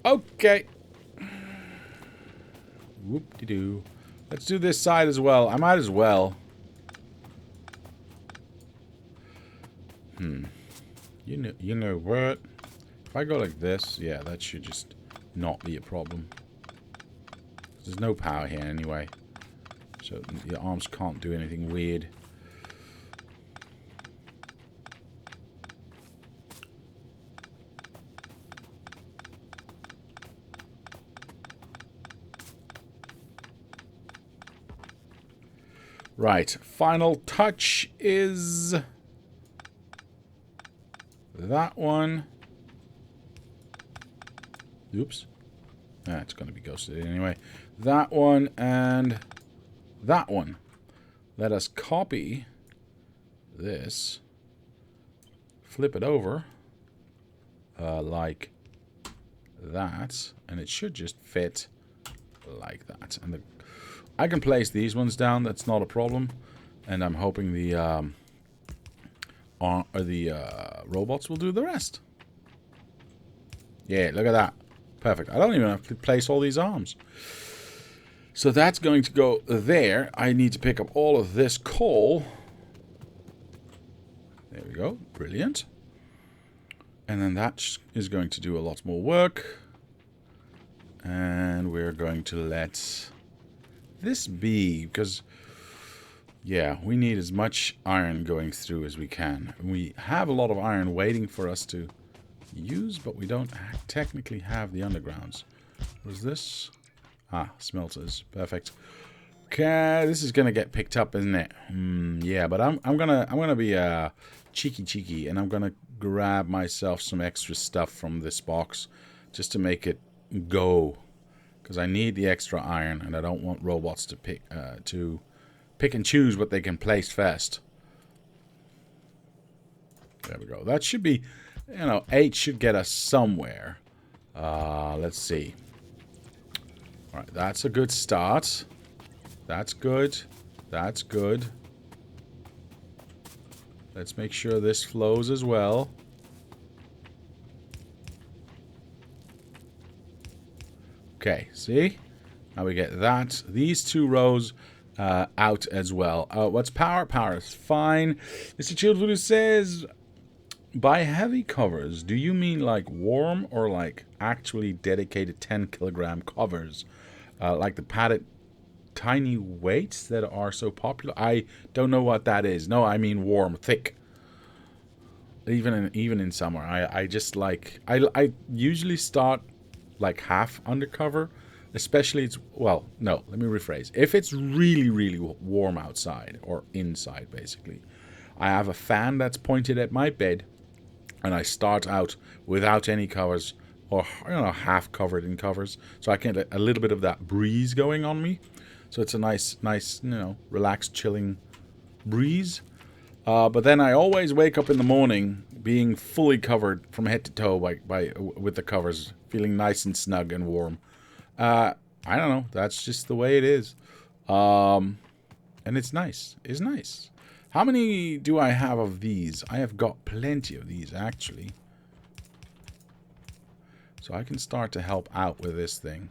Okay. Whoop-de-doo. Let's do this side as well. I might as well. You know what? If I go like this, yeah, that should just not be a problem. There's no power here anyway. So the arms can't do anything weird. Right, final touch is that one. Oops. It's going to be ghosted anyway. That one and that one. Let us copy this. Flip it over like that. And it should just fit like that. And I can place these ones down. That's not a problem. And I'm hoping the robots will do the rest. Yeah, look at that. Perfect. I don't even have to place all these arms. So that's going to go there. I need to pick up all of this coal. There we go. Brilliant. And then that is going to do a lot more work. And we're going to let this be, because, yeah, we need as much iron going through as we can. We have a lot of iron waiting for us to use, but we don't technically have the undergrounds. What is this? Ah, smelters. Perfect. Okay, this is gonna get picked up, isn't it? Yeah, but I'm gonna be cheeky, and I'm gonna grab myself some extra stuff from this box just to make it go, because I need the extra iron, and I don't want robots to pick and choose what they can place first. There we go. That should be, 8 should get us somewhere. Let's see. All right, that's a good start. That's good. That's good. Let's make sure this flows as well. Okay, see? Now we get that. These 2 rows out as well. What's power? Power is fine. Mr. Chill Voodoo says, by heavy covers, do you mean like warm or like actually dedicated 10 kilogram covers? Like the padded tiny weights that are so popular? I don't know what that is. No, I mean warm, thick. Even in summer, I just like I usually start like half undercover, especially well, no, let me rephrase. If it's really warm outside or inside, basically, I have a fan that's pointed at my bed, and I start out without any covers or half covered in covers, so I can get a little bit of that breeze going on me. So it's a nice, relaxed, chilling breeze. But then I always wake up in the morning being fully covered from head to toe with the covers, feeling nice and snug and warm. I don't know. That's just the way it is. And it's nice. It's nice. How many do I have of these? I have got plenty of these, actually. So I can start to help out with this thing.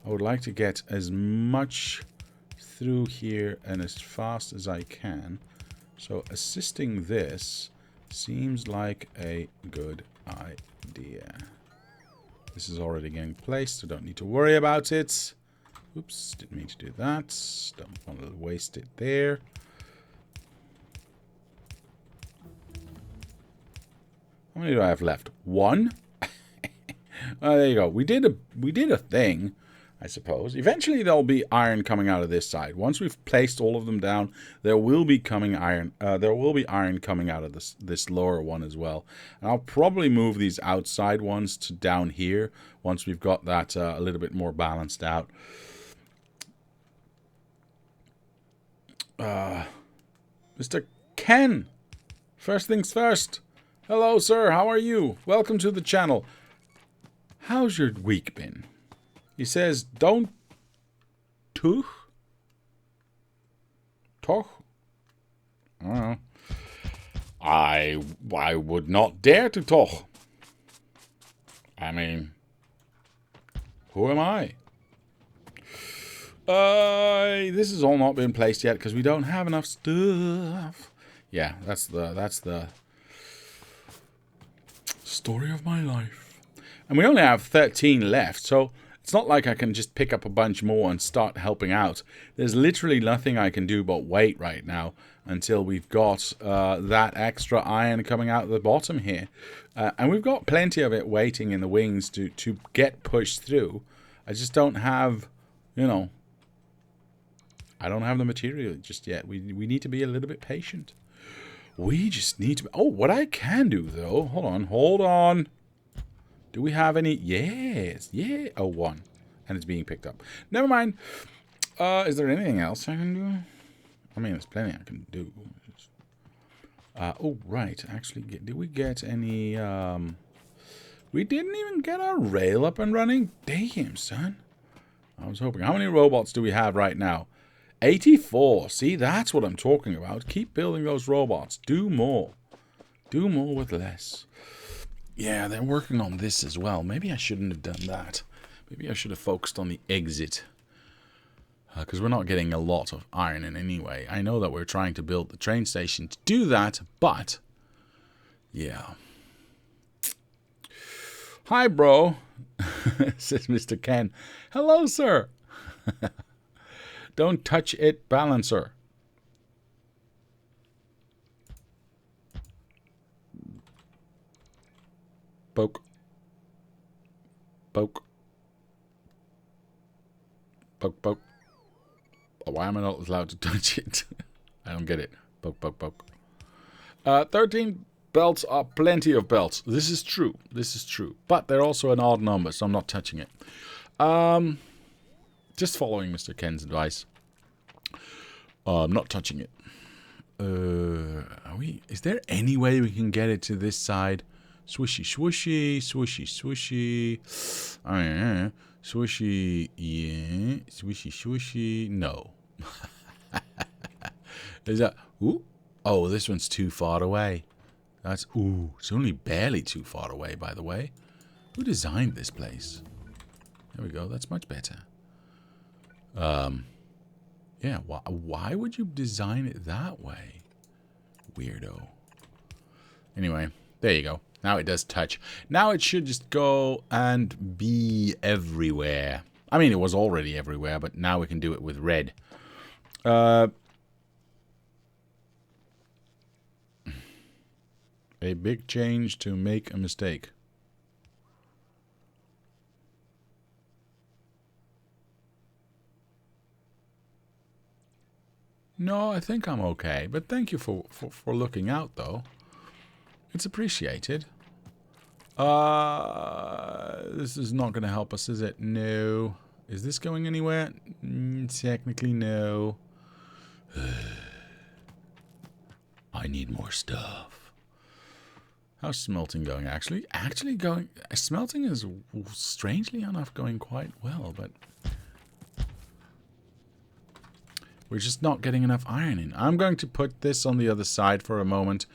I would like to get as much through here and as fast as I can. So assisting this seems like a good idea. This is already getting placed, so don't need to worry about it. Oops, didn't mean to do that. Don't want to waste it there. How many do I have left? 1? Oh, there you go. We did a thing, I suppose. Eventually there'll be iron coming out of this side. Once we've placed all of them down, there will be iron coming out of this lower one as well. And I'll probably move these outside ones to down here once we've got that a little bit more balanced out. Mr. Ken, first things first. Hello, sir. How are you? Welcome to the channel. How's your week been? He says, don't toch? Toch? I don't know. I would not dare to toch. I mean, who am I? This has all not been placed yet because we don't have enough stuff. Yeah, that's the story of my life. And we only have 13 left, so it's not like I can just pick up a bunch more and start helping out. There's literally nothing I can do but wait right now until we've got that extra iron coming out of the bottom here. And we've got plenty of it waiting in the wings to get pushed through. I just don't have, I don't have the material just yet. We need to be a little bit patient. We just need to... Oh, what I can do, though... Hold on. Do we have any... Yes. Yeah. Oh, 1. And it's being picked up. Never mind. Is there anything else I can do? I mean, there's plenty I can do. Oh, right. Actually, did we get any... We didn't even get our rail up and running? Damn, son. I was hoping. How many robots do we have right now? 84. See, that's what I'm talking about. Keep building those robots. Do more. Do more with less. Yeah, they're working on this as well. Maybe I shouldn't have done that. Maybe I should have focused on the exit. Because we're not getting a lot of iron in anyway. I know that we're trying to build the train station to do that, but... Yeah. Hi, bro. Says Mr. Ken. Hello, sir. Don't touch it, balancer. Poke. Poke. Poke, poke. Oh, why am I not allowed to touch it? I don't get it. Poke, poke, poke. 13 belts are plenty of belts. This is true. This is true. But they're also an odd number, so I'm not touching it. Just following Mr. Ken's advice. I'm not touching it. Is there any way we can get it to this side? Swishy, swishy, swishy, swishy. Swishy, yeah. Swishy, swishy. No. Is that... Ooh. Oh, this one's too far away. That's... Ooh, it's only barely too far away, by the way. Who designed this place? There we go. That's much better. Yeah, why would you design it that way? Weirdo. Anyway, there you go. Now it does touch. Now it should just go and be everywhere. I mean, it was already everywhere, but now we can do it with red. A big change to make a mistake. No, I think I'm okay. But thank you for looking out, though. It's appreciated. This is not going to help us, is it? No. Is this going anywhere? Technically, no. I need more stuff. How's smelting going, actually? Smelting is, strangely enough, going quite well, but... we're just not getting enough iron in. I'm going to put this on the other side for a moment,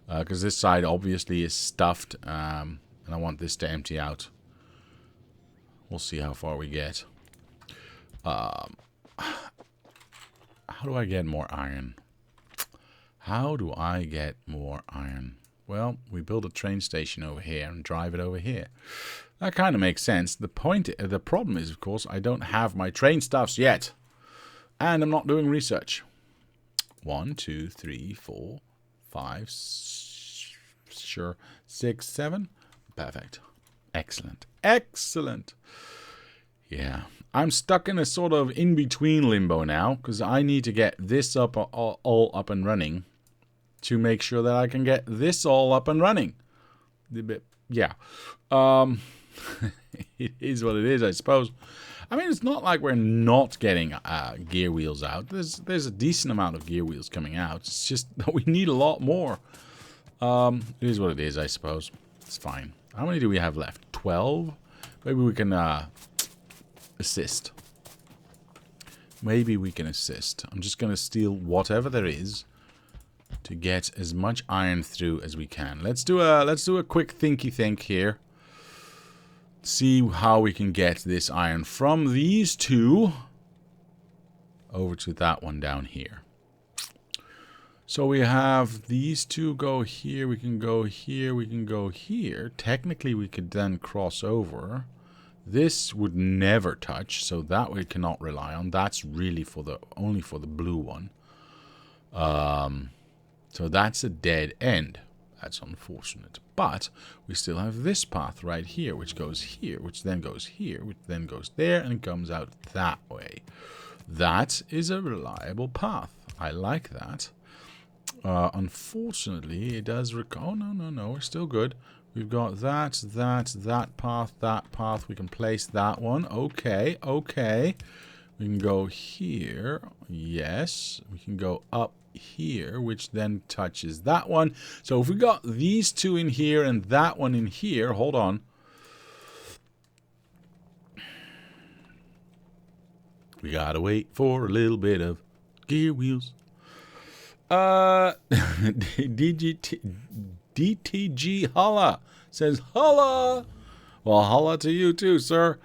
because this side obviously is stuffed, and I want this to empty out. We'll see how far we get. How do I get more iron? How do I get more iron? Well, we build a train station over here and drive it over here. That kind of makes sense. The problem is, of course, I don't have my train stuffs yet. And I'm not doing research. 1, 2, 3, 4, 5, sure, 6, 7. Perfect. Excellent. Excellent. Yeah. I'm stuck in a sort of in-between limbo now, because I need to get this up all up and running to make sure that I can get this all up and running. Yeah. It is what it is, I suppose. I mean, it's not like we're not getting gear wheels out. There's a decent amount of gear wheels coming out. It's just that we need a lot more. It is what it is, I suppose. It's fine. How many do we have left? 12? Maybe we can assist. Maybe we can assist. I'm just going to steal whatever there is to get as much iron through as we can. Let's do a quick thinky think here. See how we can get this iron from these two over to that one down here. So we have these two go here, we can go here, we can go here. Technically we could then cross over. This would never touch, so that we cannot rely on. That's really only for the blue one. So that's a dead end. That's unfortunate. But we still have this path right here, which goes here, which then goes here, which then goes there, and comes out that way. That is a reliable path. I like that. Unfortunately, it does... Oh, no, we're still good. We've got that path. We can place that one. Okay. We can go here. Yes. We can go up here, which then touches that one. So if we got these two in here and that one in here, hold on. We gotta wait for a little bit of gear wheels. DTG holla says holla. Well, holla to you too, sir.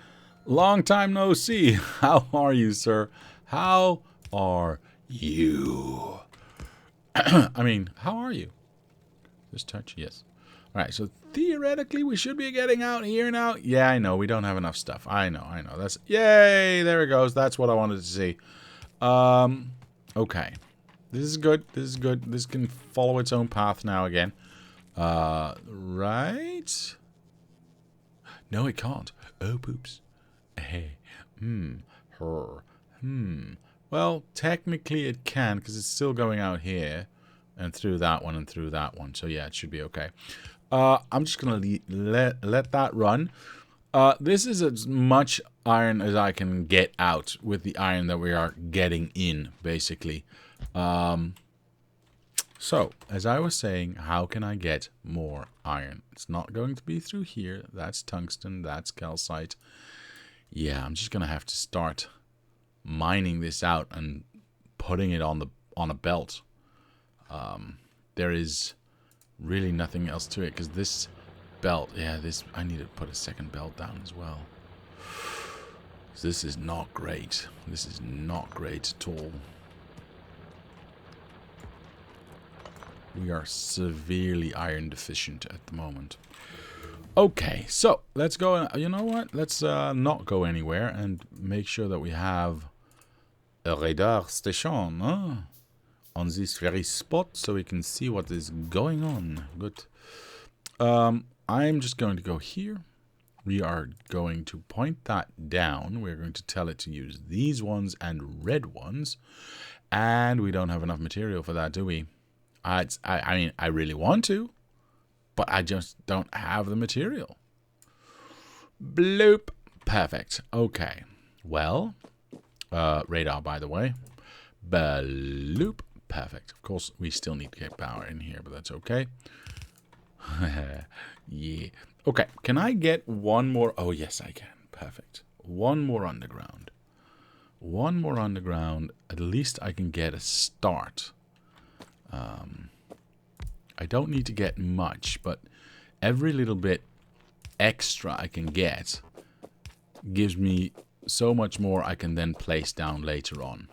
Long time no see. How are you, sir? How are you? I mean, how are you? Just touch, yes. All right, so theoretically we should be getting out here now. Yeah, I know, we don't have enough stuff. I know. That's, yay, there it goes. That's what I wanted to see. Okay. This is good. This can follow its own path now again. Right? No, it can't. Oh, poops. Hey. Her. Well, technically it can, because it's still going out here. and through that one and through that one. So yeah, it should be okay. I'm just gonna let that run. This is as much iron as I can get out with the iron that we are getting in, basically. So, as I was saying, how can I get more iron? It's not going to be through here. That's tungsten, that's calcite. Yeah, I'm just going to have to start mining this out and putting it on a belt. There is really nothing else to it, because this belt, yeah, I need to put a second belt down as well. This is not great. This is not great at all. We are severely iron deficient at the moment. Okay, so let's go. You know what? Let's not go anywhere and make sure that we have a radar station on this very spot so we can see what is going on. Good. I'm just going to go here. We are going to point that down. We're going to tell it to use these ones and red ones. And we don't have enough material for that, do we? I mean, I really want to, but I just don't have the material. Bloop. Perfect. Okay. Well, radar, by the way. Bloop. Perfect. Of course, we still need to get power in here, but that's okay. Yeah. Okay. Can I get one more? Oh, yes, I can. Perfect. One more underground. One more underground. At least I can get a start. I don't need to get much, but every little bit extra I can get gives me so much more I can then place down later on.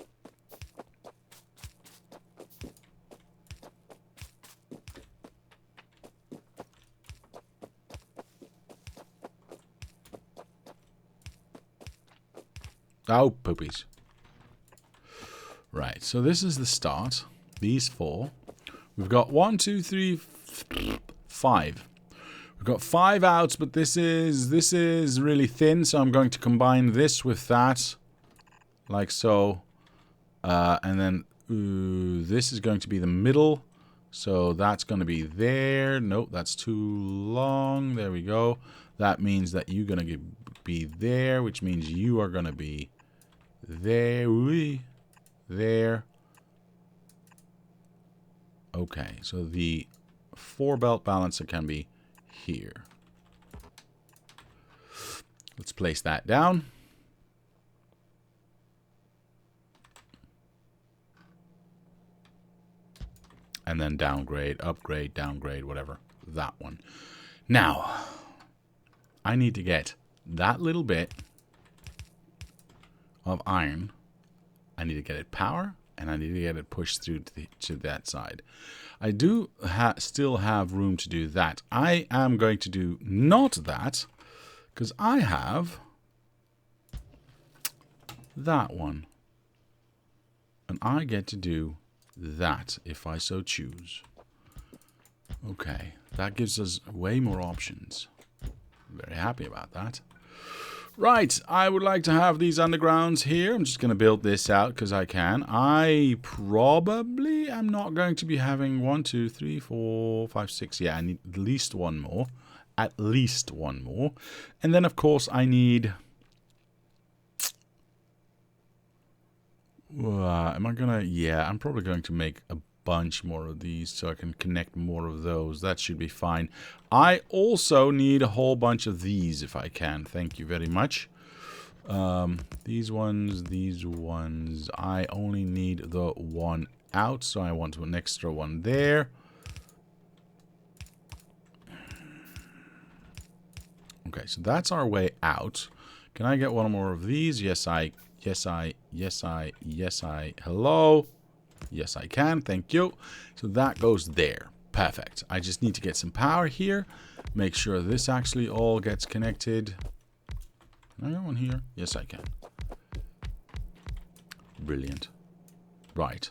Oh, poopies. Right, so this is the start. These four. We've got 1, 2, 3, 5. We've got 5 outs, but this is really thin, so I'm going to combine this with that, like so. And then this is going to be the middle, so that's going to be there. Nope, that's too long. There we go. That means that you're going to be there, which means you are going to be there. There. Okay, so the 4-belt balancer can be here. Let's place that down. And then downgrade, upgrade, downgrade, whatever. That one. Now, I need to get that little bit of iron. I need to get it power, and I need to get it pushed through to that side. I do still have room to do that. I am going to do not that, because I have that one. And I get to do that if I so choose. Okay, that gives us way more options. Very happy about that. Right, I would like to have these undergrounds here. I'm just going to build this out because I can. I probably am not going to be having 1, 2, 3, 4, 5, 6. Yeah, I need at least one more. At least one more. And then, of course, I need... am I going to... Yeah, I'm probably going to make a bunch more of these so I can connect more of those. That should be fine. I also need a whole bunch of these if I can. Thank you very much. These ones. I only need the one out, so I want an extra one there. Okay, so that's our way out. Can I get one more of these? Yes, I. Hello? Yes, I can. Thank you. So that goes there. Perfect. I just need to get some power here. Make sure this actually all gets connected. Can I get one here? Yes, I can. Brilliant. Right.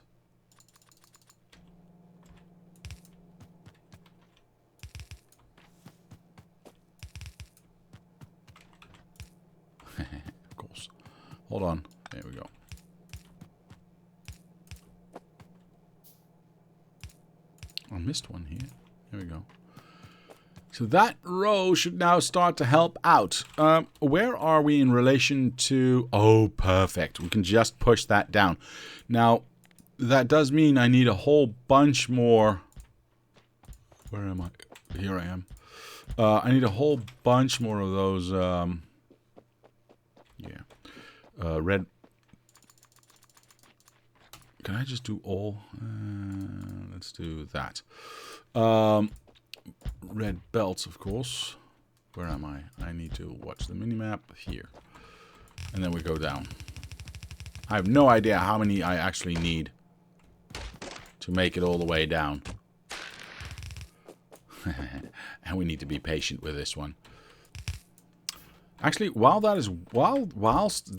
Of course. Hold on. There we go. missed one here. Here we go. So that row should now start to help out. Where are we in relation to... Oh, perfect. We can just push that down. Now, that does mean I need a whole bunch more... Where am I? Here I am. I need a whole bunch more of those... red... Can I just do all? Let's do that. Red belts, of course. Where am I? I need to watch the minimap here. And then we go down. I have no idea how many I actually need to make it all the way down. And we need to be patient with this one. Actually, whilst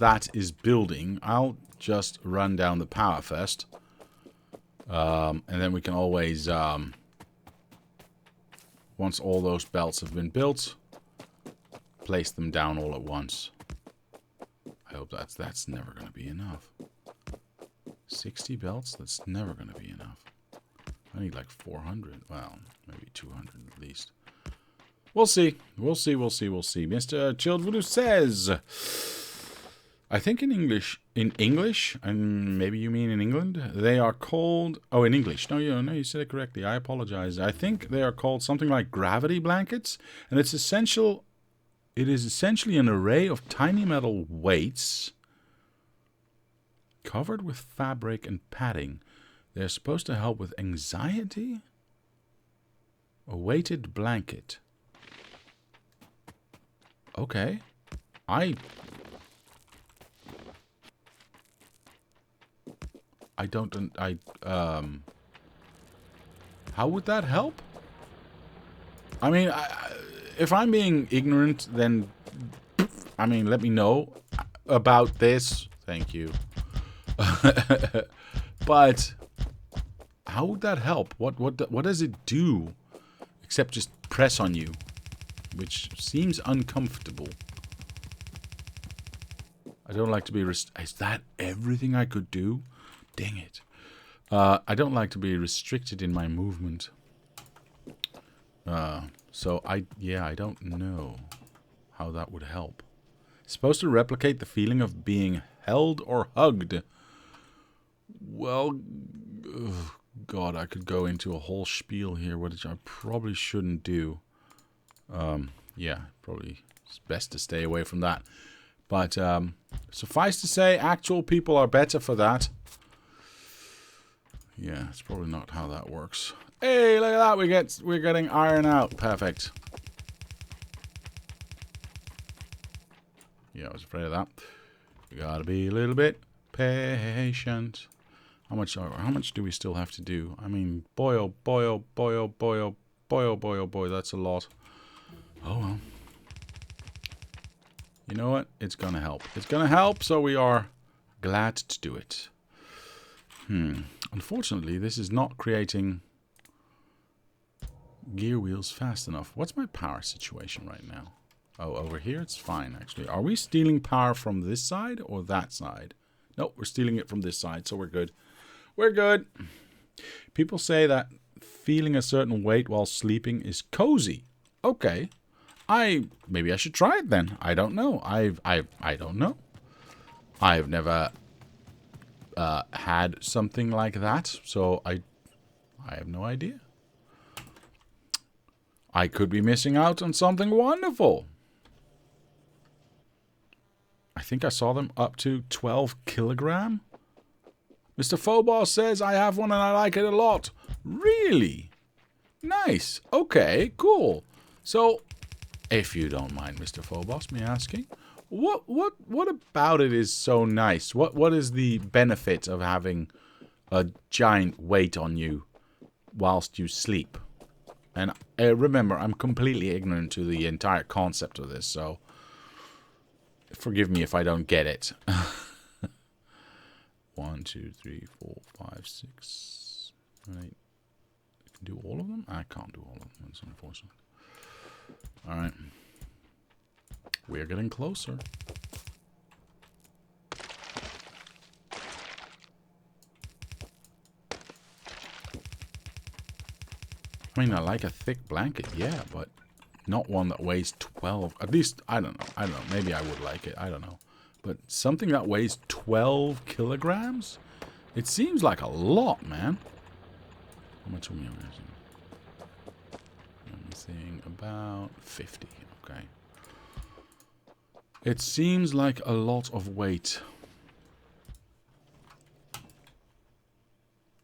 that is building, I'll just run down the power first. And then we can always... once all those belts have been built, place them down all at once. I hope that's never going to be enough. 60 belts? That's never going to be enough. I need like 400. Well, maybe 200 at least. We'll see. We'll see. Mr. Chilled Voodoo says... I think in English, and maybe you mean in England, they are called... Oh, in English. No, you said it correctly. I apologize. I think they are called something like gravity blankets, and it is essentially an array of tiny metal weights covered with fabric and padding. They're supposed to help with anxiety? A weighted blanket. Okay. I how would that help? I mean, if I'm being ignorant, then, I mean, let me know about this. Thank you. But how would that help? What does it do except just press on you, which seems uncomfortable. I don't like to be is that everything I could do? Dang it. I don't like to be restricted in my movement. So I don't know how that would help. It's supposed to replicate the feeling of being held or hugged. Well, God, I could go into a whole spiel here, which I probably shouldn't do. Yeah, probably it's best to stay away from that. But suffice to say, actual people are better for that. Yeah, it's probably not how that works. Hey, look at that! We're getting iron out. Perfect. Yeah, I was afraid of that. We gotta be a little bit patient. How much do we still have to do? I mean, boy, oh boy, oh boy, oh boy, oh boy, oh boy, oh boy, that's a lot. Oh well. You know what? It's gonna help. It's gonna help, so we are glad to do it. Unfortunately, this is not creating gear wheels fast enough. What's my power situation right now? Oh, over here it's fine, actually. Are we stealing power from this side or that side? Nope, we're stealing it from this side, so we're good. We're good. People say that feeling a certain weight while sleeping is cozy. Okay. Maybe I should try it then. I don't know. I don't know. I've never had something like that, so I have no idea. I could be missing out on something wonderful. I think I saw them up to 12 kilogram. Mr. Phobos says I have one and I like it a lot. Really? Nice. Okay, cool. So, if you don't mind, Mr. Phobos, me asking, what about it is so nice? What is the benefit of having a giant weight on you whilst you sleep? And remember, I'm completely ignorant to the entire concept of this, so forgive me if I don't get it. 1, 2, 3, 4, 5, 6, 8. I can do all of them? I can't do all of them. That's unfortunate. Alright. We're getting closer. I mean, I like a thick blanket, yeah, but not one that weighs 12. At least, I don't know. Maybe I would like it. I don't know. But something that weighs 12 kilograms? It seems like a lot, man. How much are we using? I'm saying about 50. Okay. It seems like a lot of weight.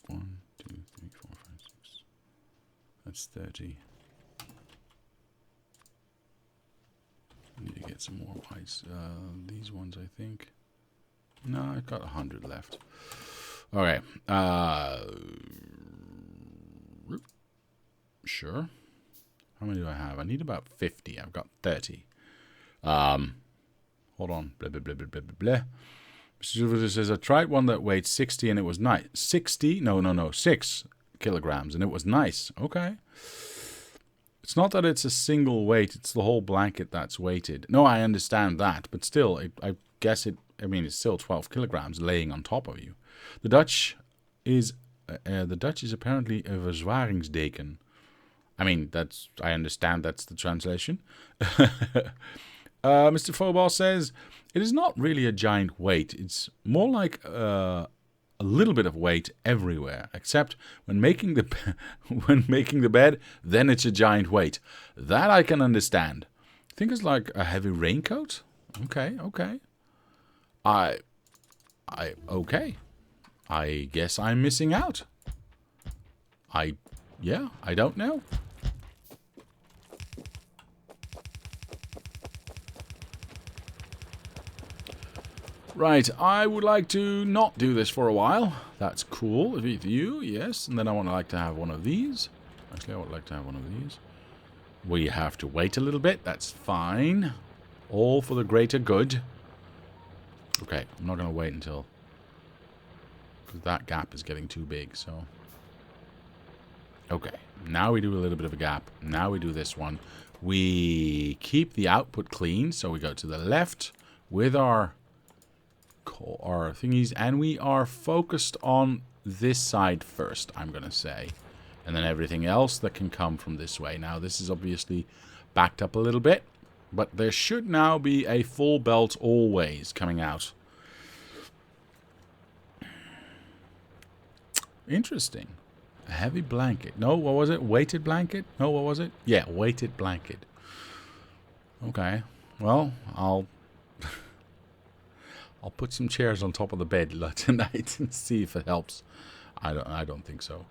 1, 2, 3, 4, 5, 6. That's 30. I need to get some more whites. These ones, I think. No, I've got 100 left. Okay. Sure. How many do I have? I need about 50. I've got 30. Hold on. Blah, blah, blah, blah, blah, blah. Mr. says, I tried one that weighed 60 and it was nice. 60? No. 6 kilograms and it was nice. Okay. It's not that it's a single weight. It's the whole blanket that's weighted. No, I understand that. But still, I guess it... I mean, it's still 12 kilograms laying on top of you. The Dutch is apparently a verzwaringsdeken. I mean, I understand that's the translation. Mr. Fobal says, it is not really a giant weight. It's more like a little bit of weight everywhere, except when making the bed, then it's a giant weight. That I can understand. I think it's like a heavy raincoat. Okay. Okay. I guess I'm missing out. I don't know. Right, I would like to not do this for a while. That's cool with you, yes. And then I would like to have one of these. Actually, I would like to have one of these. We have to wait a little bit. That's fine. All for the greater good. Okay, I'm not going to wait until... because that gap is getting too big, so... Okay, now we do a little bit of a gap. Now we do this one. We keep the output clean, so we go to the left with our thingies, and we are focused on this side first, I'm going to say. And then everything else that can come from this way. Now, this is obviously backed up a little bit, but there should now be a full belt always coming out. Interesting. A heavy blanket. No, what was it? Weighted blanket? No, what was it? Yeah, weighted blanket. Okay. Well, I'll put some chairs on top of the bed tonight and see if it helps. I don't think so.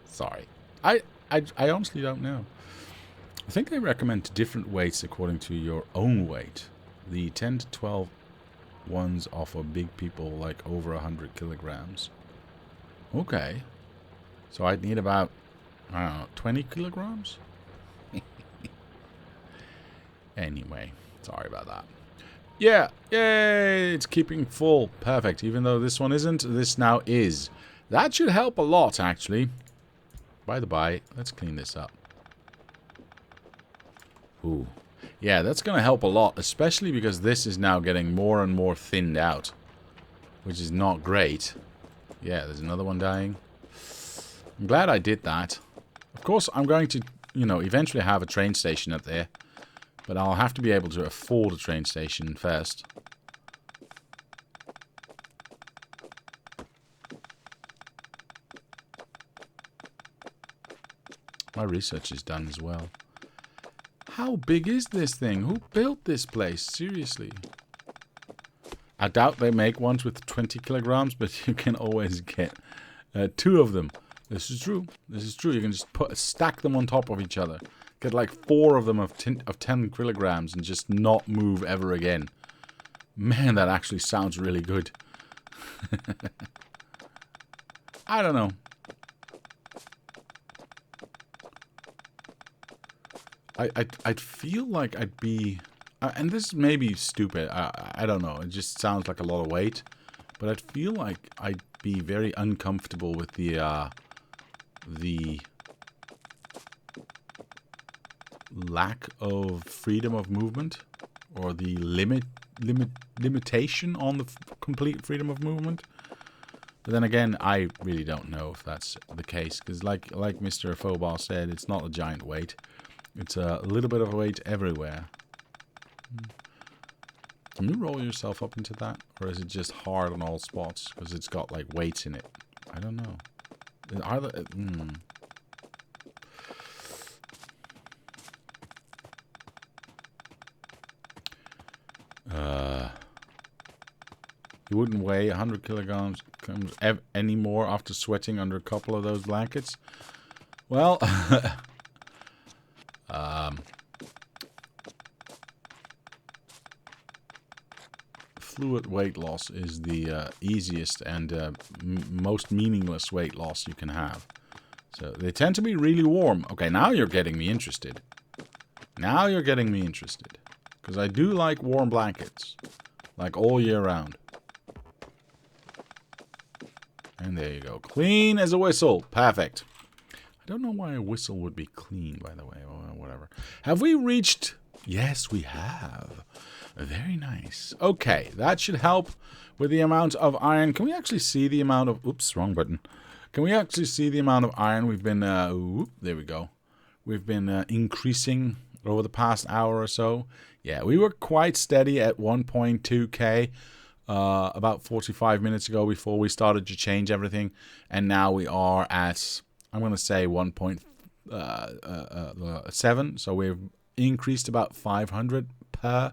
Sorry. I honestly don't know. I think they recommend different weights according to your own weight. The 10 to 12 ones are for big people, like over 100 kilograms. Okay. So I'd need about, I don't know, 20 kilograms? Anyway, sorry about that. Yeah, yay, it's keeping full. Perfect. Even though this one isn't, this now is. That should help a lot, actually. By the by, let's clean this up. Ooh. Yeah, that's going to help a lot, especially because this is now getting more and more thinned out, which is not great. Yeah, there's another one dying. I'm glad I did that. Of course, I'm going to, eventually have a train station up there. But I'll have to be able to afford a train station first. My research is done as well. How big is this thing? Who built this place? Seriously. I doubt they make ones with 20 kilograms, but you can always get 2 of them. This is true. This is true. You can just stack them on top of each other. Get like 4 of them of 10 kilograms and just not move ever again. Man, that actually sounds really good. I don't know. I'd feel like I'd be... and this may be stupid. I don't know. It just sounds like a lot of weight. But I'd feel like I'd be very uncomfortable with the lack of freedom of movement, or the limitation on the complete freedom of movement. But then again, I really don't know if that's the case. Because like Mr. Faubar said, it's not a giant weight. It's a little bit of a weight everywhere. Can you roll yourself up into that? Or is it just hard on all spots? Because it's got like weights in it. I don't know. Are there, You wouldn't weigh 100 kilograms anymore after sweating under a couple of those blankets? Well, fluid weight loss is the easiest and most meaningless weight loss you can have. So they tend to be really warm. Okay, now you're getting me interested. Now you're getting me interested. Because I do like warm blankets. Like all year round. And there you go. Clean as a whistle. Perfect. I don't know why a whistle would be clean, by the way. Or whatever. Have we reached... Yes, we have. Very nice. Okay, that should help with the amount of iron. Can we actually see the amount of... Oops, wrong button. Can we actually see the amount of iron we've been... there we go. We've been increasing over the past hour or so. Yeah, we were quite steady at 1.2k about 45 minutes ago before we started to change everything. And now we are at, I'm going to say 1.7. So we've increased about 500 per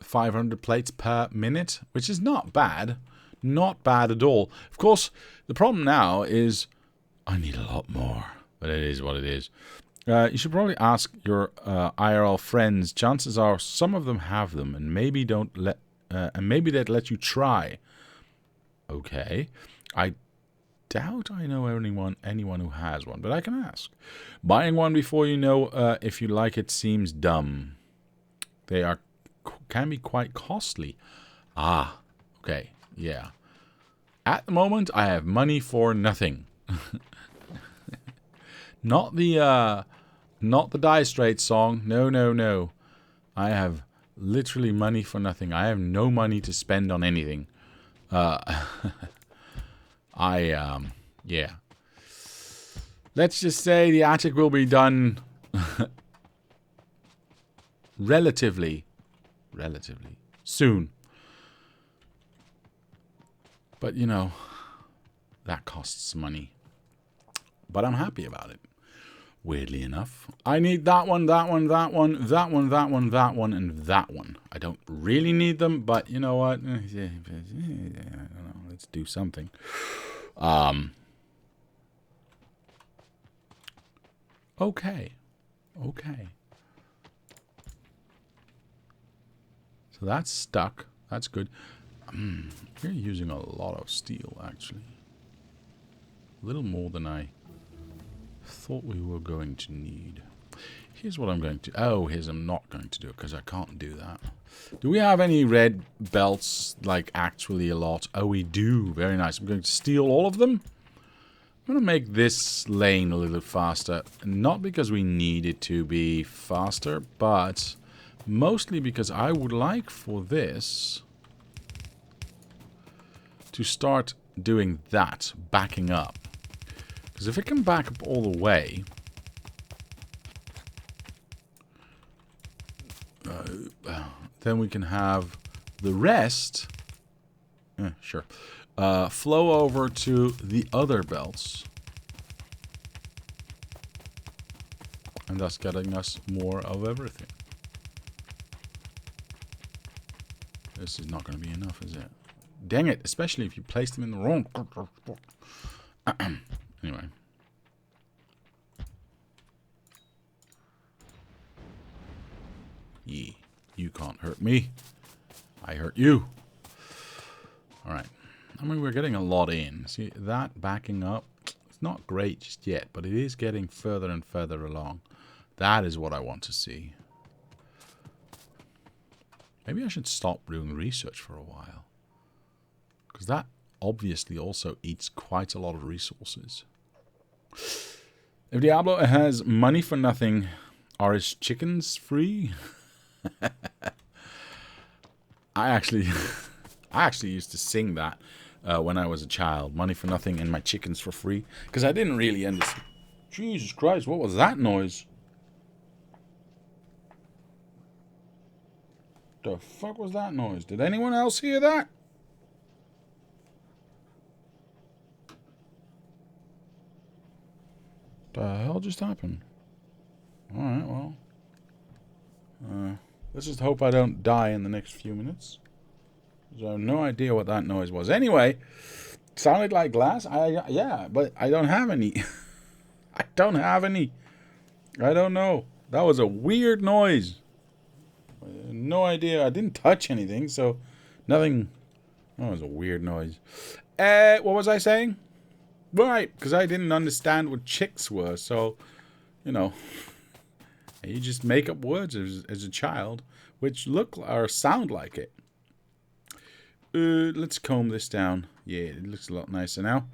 500 plates per minute, which is not bad. Not bad at all. Of course, the problem now is I need a lot more. But it is what it is. You should probably ask your IRL friends. Chances are some of them have them, and maybe maybe they'd let you try. Okay, I doubt I know anyone who has one, but I can ask. Buying one before you know if you like it seems dumb. They can be quite costly. Ah, okay, yeah. At the moment, I have money for nothing. Not the Dire Straits song. No, no, no. I have literally money for nothing. I have no money to spend on anything. Yeah. Let's just say the attic will be done relatively soon. But, you know, that costs money. But I'm happy about it. Weirdly enough. I need that one, that one, that one, that one, that one, that one, and that one. I don't really need them, but you know what? I don't know. Let's do something. Okay. So that's stuck. That's good. We're using a lot of steel, actually. A little more than I thought we were going to need. Here's what I'm going to... Oh, here's I'm not going to do it because I can't do that. Do we have any red belts? Like, actually a lot? Oh, we do. Very nice. I'm going to steal all of them. I'm going to make this lane a little faster. Not because we need it to be faster, but mostly because I would like for this to start doing that, backing up. Because if it can back up all the way... then we can have the rest... sure. Flow over to the other belts. And thus getting us more of everything. This is not going to be enough, is it? Dang it, especially if you place them in the wrong... Anyway. Yeah, you can't hurt me. I hurt you. Alright. I mean, we're getting a lot in. See, that backing up, it's not great just yet, but it is getting further and further along. That is what I want to see. Maybe I should stop doing research for a while. Because that obviously also eats quite a lot of resources. If Diablo has money for nothing, are his chickens free? I actually I actually used to sing that when I was a child. Money for nothing and my chickens for free. Because I didn't really understand. Jesus Christ, what was that noise? The fuck was that noise? Did anyone else hear that? The hell just happened? Alright, well. Let's just hope I don't die in the next few minutes. I have no idea what that noise was. Anyway, sounded like glass. Yeah, but I don't have any. I don't have any. I don't know. That was a weird noise. No idea. I didn't touch anything, so nothing. That was a weird noise. What was I saying? Right, because I didn't understand what chicks were, so, you know, you just make up words as a child, which look or sound like it. Let's comb this down. Yeah, it looks a lot nicer now.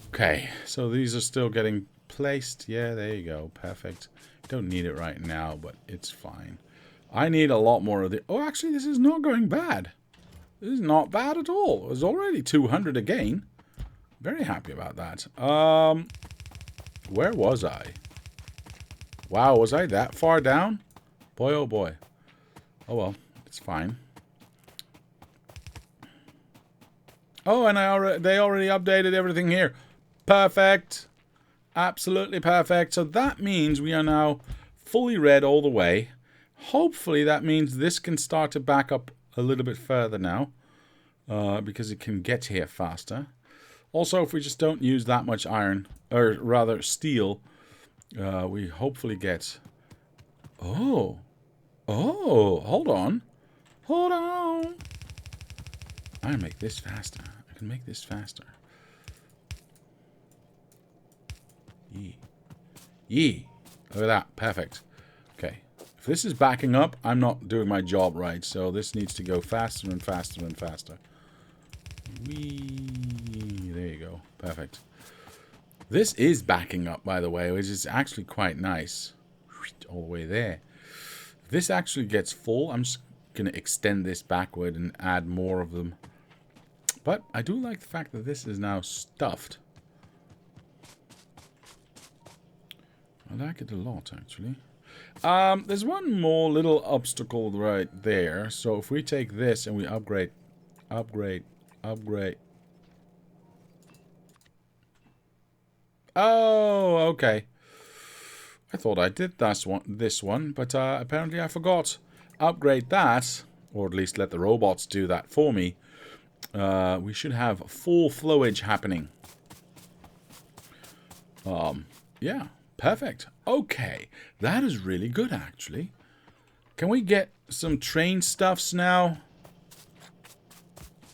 Okay, so these are still getting placed. Yeah, there you go. Perfect. Don't need it right now, but it's fine. I need a lot more of the... Oh, actually, this is not going bad. This is not bad at all. It was already 200 again. Very happy about that. Where was I? Wow, was I that far down? Boy, oh boy. Oh well, it's fine. Oh, and they already updated everything here. Perfect. Absolutely perfect. So that means we are now fully red all the way. Hopefully that means this can start to back up a little bit further now. Because it can get here faster. Also, if we just don't use that much iron, or rather steel, we hopefully get... Oh, hold on. Hold on. I can make this faster. I can make this faster. Yee. Look at that. Perfect. Okay. If this is backing up, I'm not doing my job right, so this needs to go faster and faster and faster. Whee! There you go. Perfect. This is backing up, by the way, which is actually quite nice. All the way there. If this actually gets full, I'm just going to extend this backward and add more of them. But I do like the fact that this is now stuffed. I like it a lot, actually. There's one more little obstacle right there. So if we take this and we upgrade. Oh, okay. I thought I did this one, but apparently I forgot. Upgrade that, or at least let the robots do that for me. We should have full flowage happening. Yeah, perfect. Okay, that is really good, actually. Can we get some train stuffs now?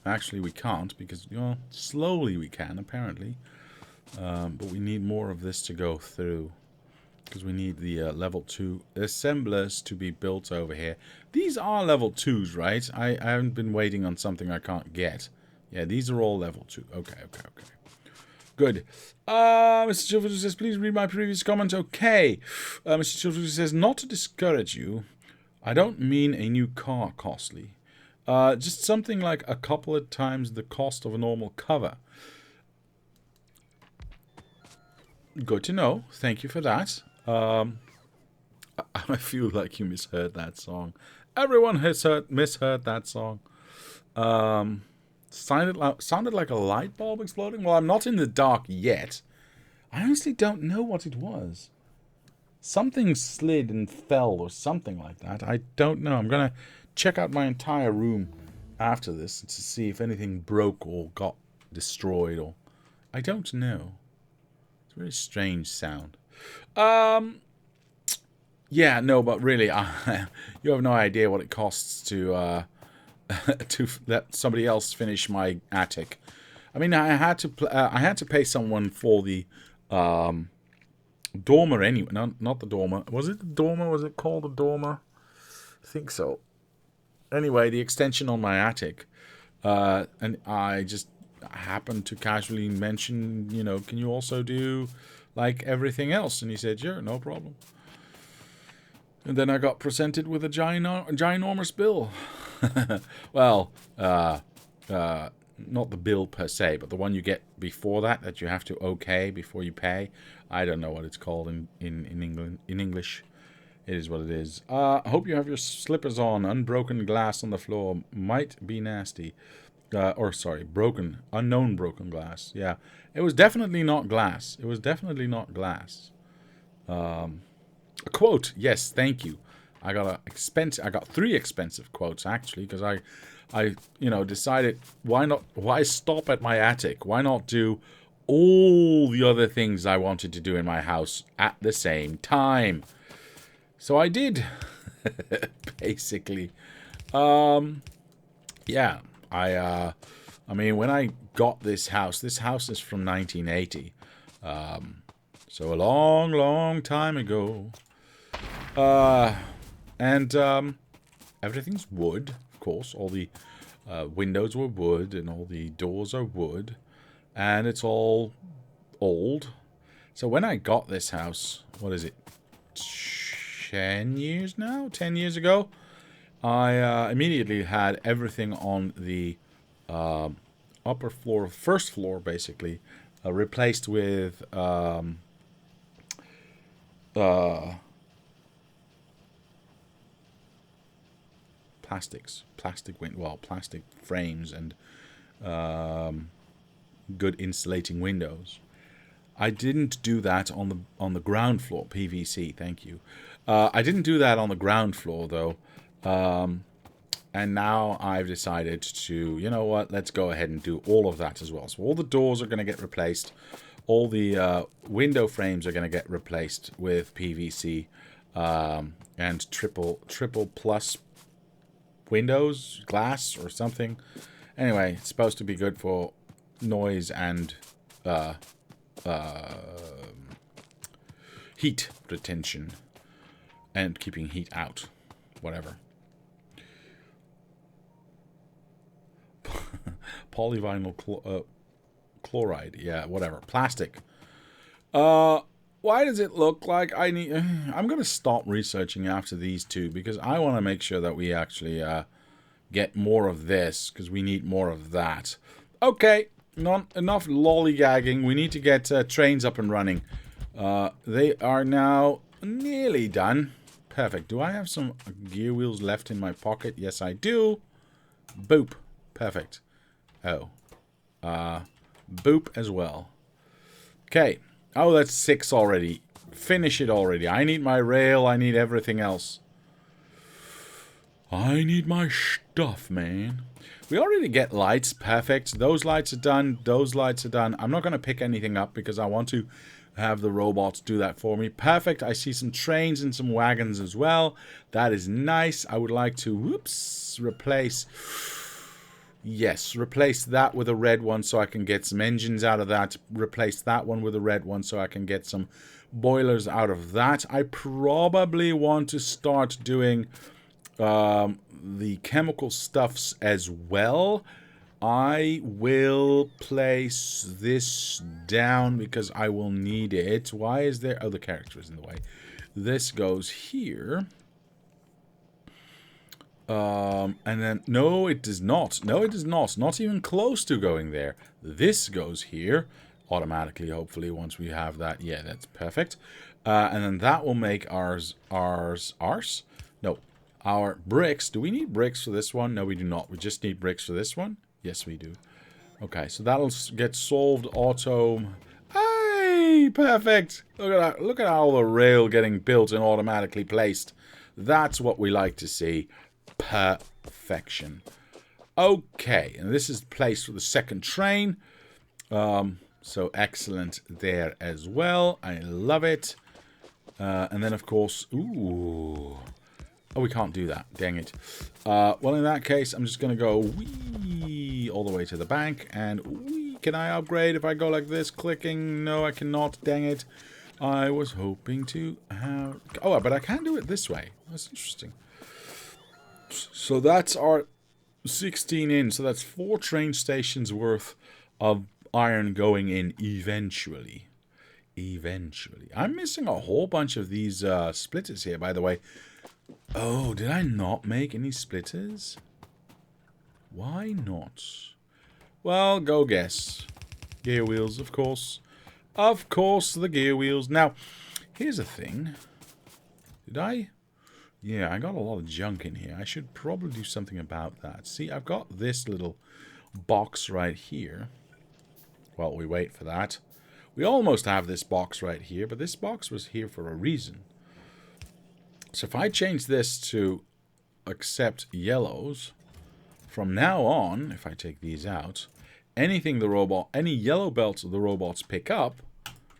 Actually, we can't, because, you know, slowly we can, apparently. But we need more of this to go through. Because we need the level 2 assemblers to be built over here. These are level 2s, right? I haven't been waiting on something I can't get. Yeah, these are all level 2. Okay. Good. Mr. Chilford says, please read my previous comment. Okay. Mr. Chilford says, not to discourage you, I don't mean a new car costly. Just something like a couple of times the cost of a normal cover. Good to know. Thank you for that. I feel like you misheard that song. Everyone has misheard that song. Sounded like a light bulb exploding. Well, I'm not in the dark yet. I honestly don't know what it was. Something slid and fell or something like that. I don't know. I'm going to check out my entire room after this to see if anything broke or got destroyed. Or I don't know. It's a very strange sound. Yeah, no, but really, you have no idea what it costs to to let somebody else finish my attic. I mean, I had to pay someone for the dormer anyway. No, not the dormer. Was it the dormer? Was it called the dormer? I think so. Anyway, the extension on my attic, and I just happened to casually mention, you know, can you also do like everything else? And he said, sure, no problem. And then I got presented with a ginormous bill. Well, not the bill per se, but the one you get before that you have to okay before you pay. I don't know what it's called in England, in English. It is what it is. I hope you have your slippers on. Unbroken glass on the floor might be nasty. Unknown broken glass. Yeah, it was definitely not glass. It was definitely not glass. A quote. Yes, thank you. I got 3 expensive quotes actually, because I decided why stop at my attic? Why not do all the other things I wanted to do in my house at the same time? So I did, basically. Yeah, I mean, when I got this house is from 1980. So a long, long time ago. And everything's wood, of course. All the windows were wood, and all the doors are wood. And it's all old. So when I got this house, what is it? 10 years now? 10 years ago? I immediately had everything on the upper floor, first floor, basically, replaced with plastic frames and good insulating windows. I didn't do that on the ground floor. PVC, thank you. I didn't do that on the ground floor though, and now I've decided to, you know what? Let's go ahead and do all of that as well. So all the doors are going to get replaced. All the window frames are going to get replaced with PVC and triple plus windows, glass or something. Anyway, it's supposed to be good for noise and heat retention and keeping heat out. Whatever. Polyvinyl chloride. Yeah, whatever. Plastic. Why does it look like I need... I'm going to stop researching after these two because I want to make sure that we actually get more of this because we need more of that. Okay, not enough lollygagging. We need to get trains up and running. They are now nearly done. Perfect. Do I have some gear wheels left in my pocket? Yes, I do. Boop. Perfect. Oh. Boop as well. Okay. Oh, that's 6 already. Finish it already. I need my rail. I need everything else. I need my stuff, man. We already get lights. Perfect. Those lights are done. Those lights are done. I'm not going to pick anything up because I want to have the robots do that for me. Perfect. I see some trains and some wagons as well. That is nice. I would like to, replace... Yes, replace that with a red one so I can get some engines out of that. Replace that one with a red one so I can get some boilers out of that. I probably want to start doing the chemical stuffs as well. I will place this down because I will need it. Why is there... Oh, the character is in the way. This goes here. And then, no, it does not. No, it does not. Not even close to going there. This goes here automatically, hopefully, once we have that. Yeah, that's perfect. And then that will make ours? No, our bricks. Do we need bricks for this one? No, we do not. We just need bricks for this one. Yes, we do. Okay, so that'll get solved auto. Hey, perfect. Look at that. Look at all the rail getting built and automatically placed. That's what we like to see. Perfection. Okay, and this is placed for the second train. So excellent there as well. I love it. And then, of course, ooh. Oh, we can't do that. Dang it. Well, in that case, I'm just going to go wee all the way to the bank. And wee. Can I upgrade if I go like this? Clicking. No, I cannot. Dang it. I was hoping to have... Oh, but I can do it this way. That's interesting. So that's our 16 in. So that's 4 train stations worth of iron going in eventually. Eventually. I'm missing a whole bunch of these splitters here, by the way. Oh, did I not make any splitters? Why not? Well, go guess. Gear wheels, of course. Of course, the gear wheels. Now, here's a thing. Did I? Yeah, I got a lot of junk in here. I should probably do something about that. See, I've got this little box right here. Well, we wait for that. We almost have this box right here, but this box was here for a reason. So if I change this to accept yellows, from now on, if I take these out, anything the robot, any yellow belts the robots pick up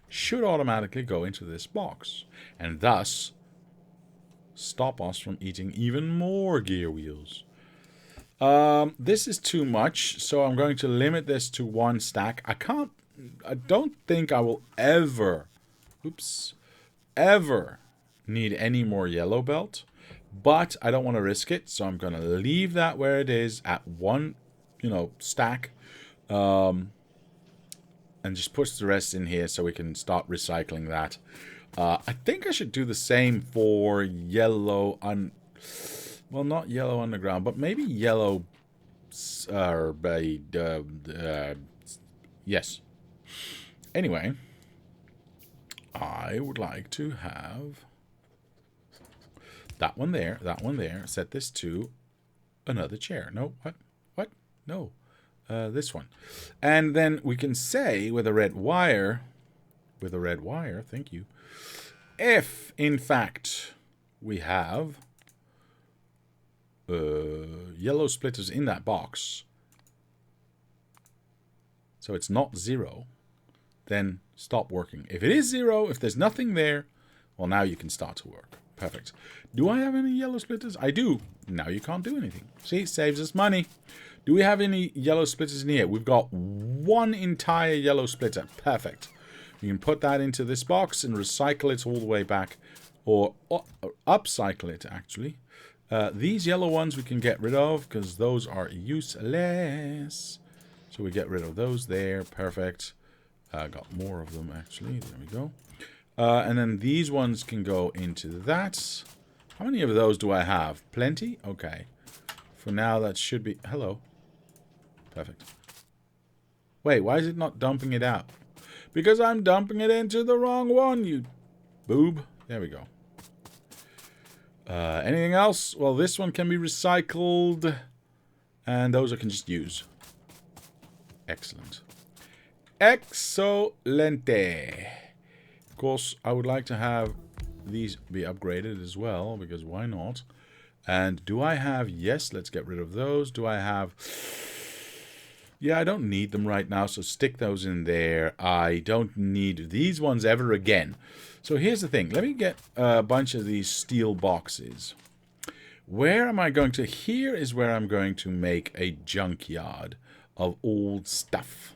should automatically go into this box, and thus stop us from eating even more gear wheels. This is too much, so I'm going to limit this to 1 stack. I don't think I will ever, ever need any more yellow belt, but I don't want to risk it, so I'm going to leave that where it is at 1, stack, and just push the rest in here so we can start recycling that. I think I should do the same for yellow well, not yellow underground, but maybe yellow. Yes. Anyway, I would like to have that one there, set this to another chair. No, what? No, this one. And then we can say with a red wire, thank you, if in fact we have yellow splitters in that box, so it's not 0, then stop working. If it is 0, if there's nothing there, well, now you can start to work. Perfect. Do I have any yellow splitters? I do. Now you can't do anything. See, saves us money. Do we have any yellow splitters in here? We've got 1 entire yellow splitter. Perfect. You can put that into this box and recycle it all the way back, or upcycle it, actually. These yellow ones we can get rid of because those are useless. So we get rid of those there. Perfect. Got more of them, actually. There we go. And then these ones can go into that. How many of those do I have? Plenty? Okay. For now, that should be... Hello. Perfect. Wait, why is it not dumping it out? Because I'm dumping it into the wrong one, you boob. There we go. Anything else? Well, this one can be recycled. And those I can just use. Excellent. Excelente. Of course, I would like to have these be upgraded as well, because why not? And do I have... Yes, let's get rid of those. Do I have... Yeah, I don't need them right now, so stick those in there. I don't need these ones ever again. So here's the thing. Let me get a bunch of these steel boxes. Where am I going to... Here is where I'm going to make a junkyard of old stuff.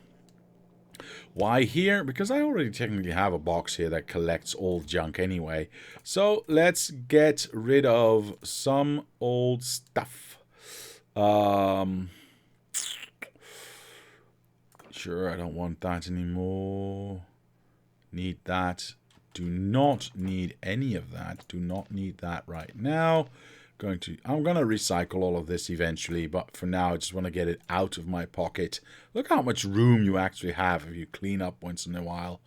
Why here? Because I already technically have a box here that collects old junk anyway. So let's get rid of some old stuff. Sure, I don't want that anymore. Need that. Do not need any of that. Do not need that right now. I'm going to recycle all of this eventually, but for now I just want to get it out of my pocket. Look how much room you actually have if you clean up once in a while.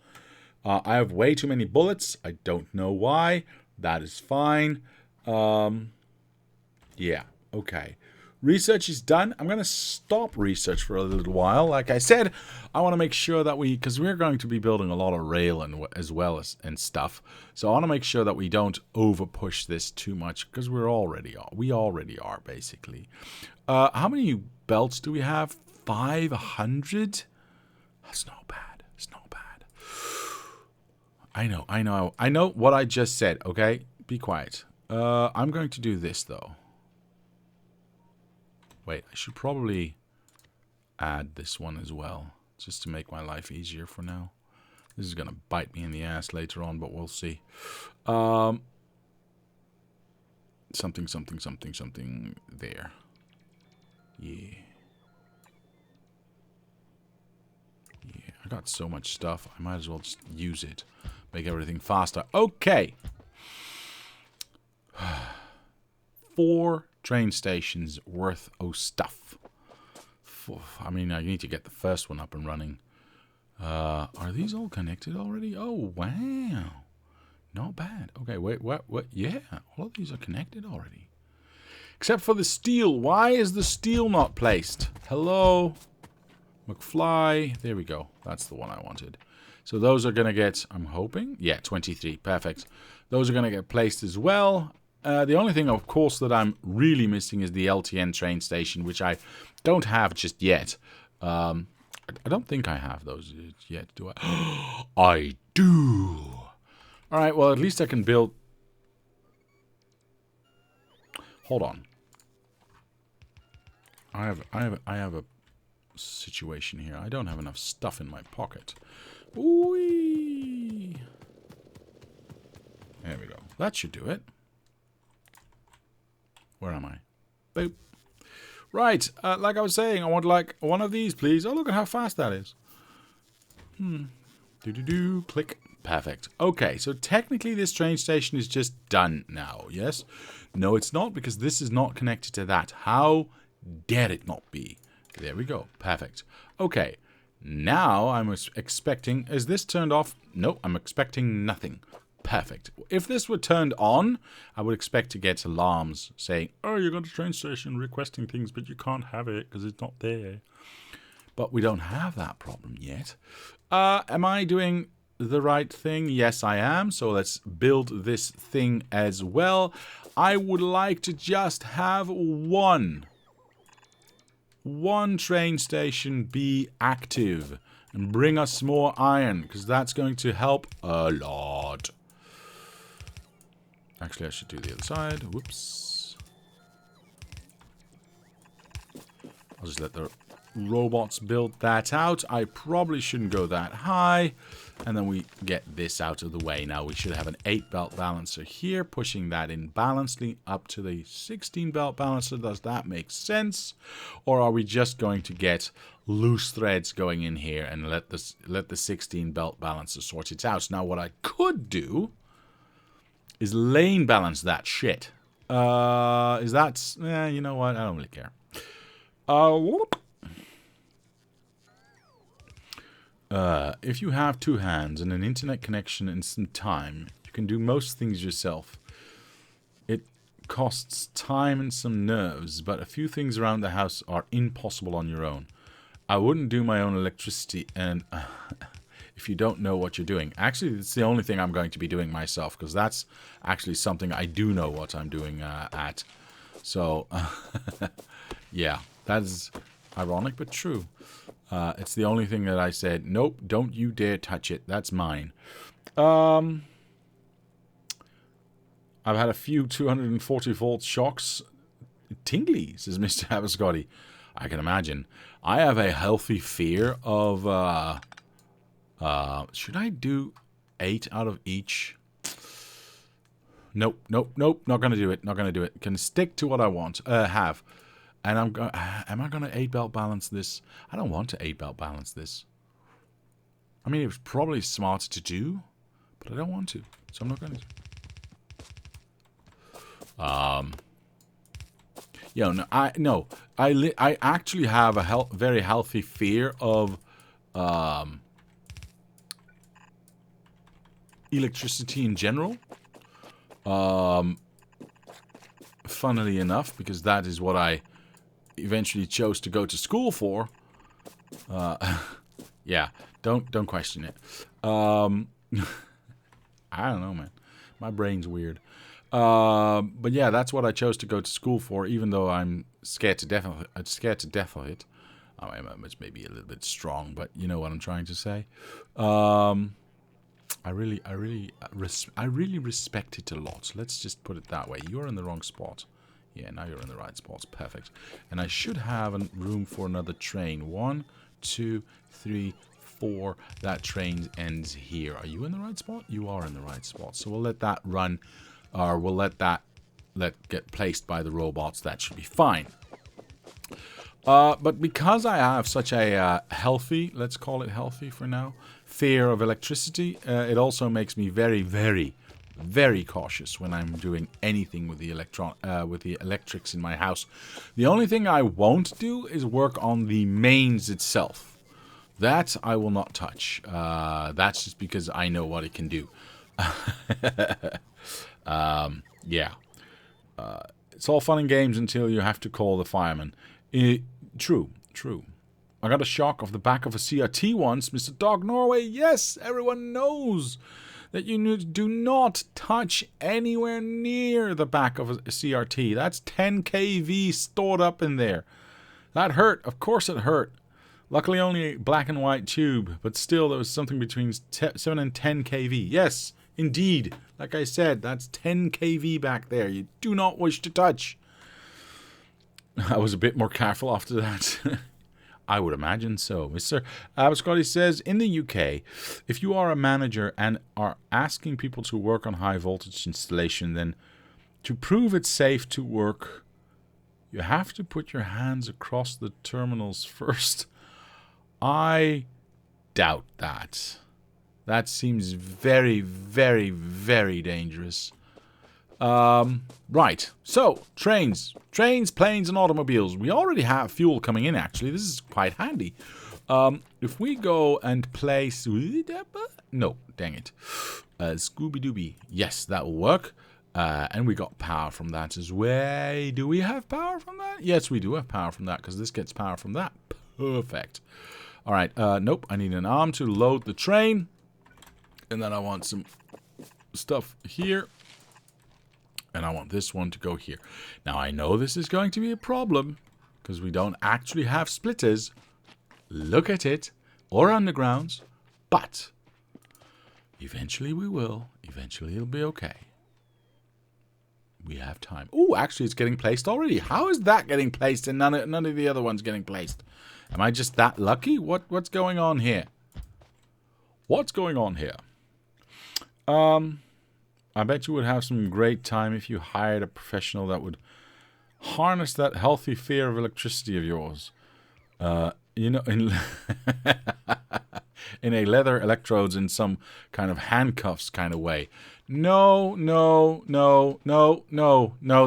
I have way too many bullets. I don't know why. That is fine. Yeah, okay. Research is done. I'm going to stop research for a little while. Like I said, I want to make sure that because we're going to be building a lot of rail as well as stuff. So I want to make sure that we don't over push this too much because we already are basically. How many belts do we have? 500? That's not bad. It's not bad. I know what I just said. Okay, be quiet. I'm going to do this though. Wait, I should probably add this one as well, just to make my life easier for now. This is going to bite me in the ass later on, but we'll see. Something there. Yeah. Yeah, I got so much stuff. I might as well just use it. Make everything faster. Okay. 4 train stations worth of stuff. I mean, I need to get the first one up and running. Are these all connected already? Oh, wow. Not bad. Okay, wait, what? Yeah, all of these are connected already. Except for the steel. Why is the steel not placed? Hello? McFly. There we go. That's the one I wanted. So those are going to get, I'm hoping, yeah, 23. Perfect. Those are going to get placed as well. The only thing, of course, that I'm really missing is the LTN train station, which I don't have just yet. I don't think I have those yet, do I? I do. All right, well, at least I can build... Hold on. I have a situation here. I don't have enough stuff in my pocket. Whee! There we go. That should do it. Where am I? Boop. Right, like I was saying, I want like one of these, please. Oh, look at how fast that is. Click. Perfect. Okay, so technically this train station is just done now, yes? No, it's not, because this is not connected to that. How dare it not be? There we go. Perfect. Okay, now I'm expecting... Is this turned off? No, I'm expecting nothing. Perfect. If this were turned on, I would expect to get alarms saying, oh, you got a train station requesting things, but you can't have it because it's not there. But we don't have that problem yet. Am I doing the right thing? Yes, I am. So let's build this thing as well. I would like to just have one train station be active and bring us more iron, because that's going to help a lot. Actually, I should do the other side. Whoops. I'll just let the robots build that out. I probably shouldn't go that high. And then we get this out of the way. Now we should have an 8-belt balancer here, pushing that in balancely up to the 16-belt balancer. Does that make sense? Or are we just going to get loose threads going in here and let the 16-belt balancer sort it out? Now what I could do is lane balance that shit. Is that... you know what? I don't really care. If you have 2 hands and an internet connection and some time, you can do most things yourself. It costs time and some nerves, but a few things around the house are impossible on your own. I wouldn't do my own electricity and... if you don't know what you're doing. Actually, it's the only thing I'm going to be doing myself, because that's actually something I do know what I'm doing at. So, yeah, that's ironic but true. It's the only thing that I said, nope, don't you dare touch it. That's mine. I've had a few 240-volt shocks. Tingly, says Mr. Abascotti. I can imagine. I have a healthy fear of... should I do 8 out of each? Nope. Not gonna do it. Not gonna do it. Can stick to what I want. Have. And am I gonna 8-belt balance this? I don't want to 8-belt balance this. I mean, it was probably smart to do, but I don't want to, so I'm not going to. I actually have a very healthy fear of electricity in general. Funnily enough, because that is what I eventually chose to go to school for. Yeah, don't question it. I don't know, man. My brain's weird. But yeah, that's what I chose to go to school for, even though I'm scared to death of it. It's maybe a little bit strong, but you know what I'm trying to say. I really respect it a lot. Let's just put it that way. You're in the wrong spot. Yeah, now you're in the right spot. Perfect. And I should have room for another train. 1, 2, 3, 4. That train ends here. Are you in the right spot? You are in the right spot. So we'll let that run, or we'll let that get placed by the robots. That should be fine. But because I have such a healthy, let's call it healthy for now, fear of electricity, it also makes me very, very, very cautious when I'm doing anything with the electrics in my house. The only thing I won't do is work on the mains itself. That I will not touch. That's just because I know what it can do. Yeah. It's all fun and games until you have to call the fireman. True. I got a shock off the back of a CRT once, Mr. Dog Norway. Yes, everyone knows that you do not touch anywhere near the back of a CRT. That's 10 kV stored up in there. That hurt. Of course it hurt. Luckily only a black and white tube, but still there was something between 7 and 10 kV. Yes, indeed. Like I said, that's 10 kV back there. You do not wish to touch. I was a bit more careful after that. I would imagine so. Mr. Abascotti says, in the UK, if you are a manager and are asking people to work on high voltage installation, then to prove it's safe to work, you have to put your hands across the terminals first. I doubt that. That seems very, very, very dangerous. Right. So, trains, planes, and automobiles. We already have fuel coming in, actually. This is quite handy. If we go and place... No, dang it. Scooby-Dooby. Yes, that will work. And we got power from that as well. Do we have power from that? Yes, we do have power from that, because this gets power from that. Perfect. All right. Nope. I need an arm to load the train. And then I want some stuff here. And I want this one to go here. Now, I know this is going to be a problem, because we don't actually have splitters. Look at it. Or undergrounds. But eventually we will. Eventually it'll be okay. We have time. Oh, actually it's getting placed already. How is that getting placed and none of the other ones getting placed? Am I just that lucky? What's going on here? What's going on here? I bet you would have some great time if you hired a professional that would harness that healthy fear of electricity of yours. You know, in in a leather electrodes in some kind of handcuffs kind of way. No,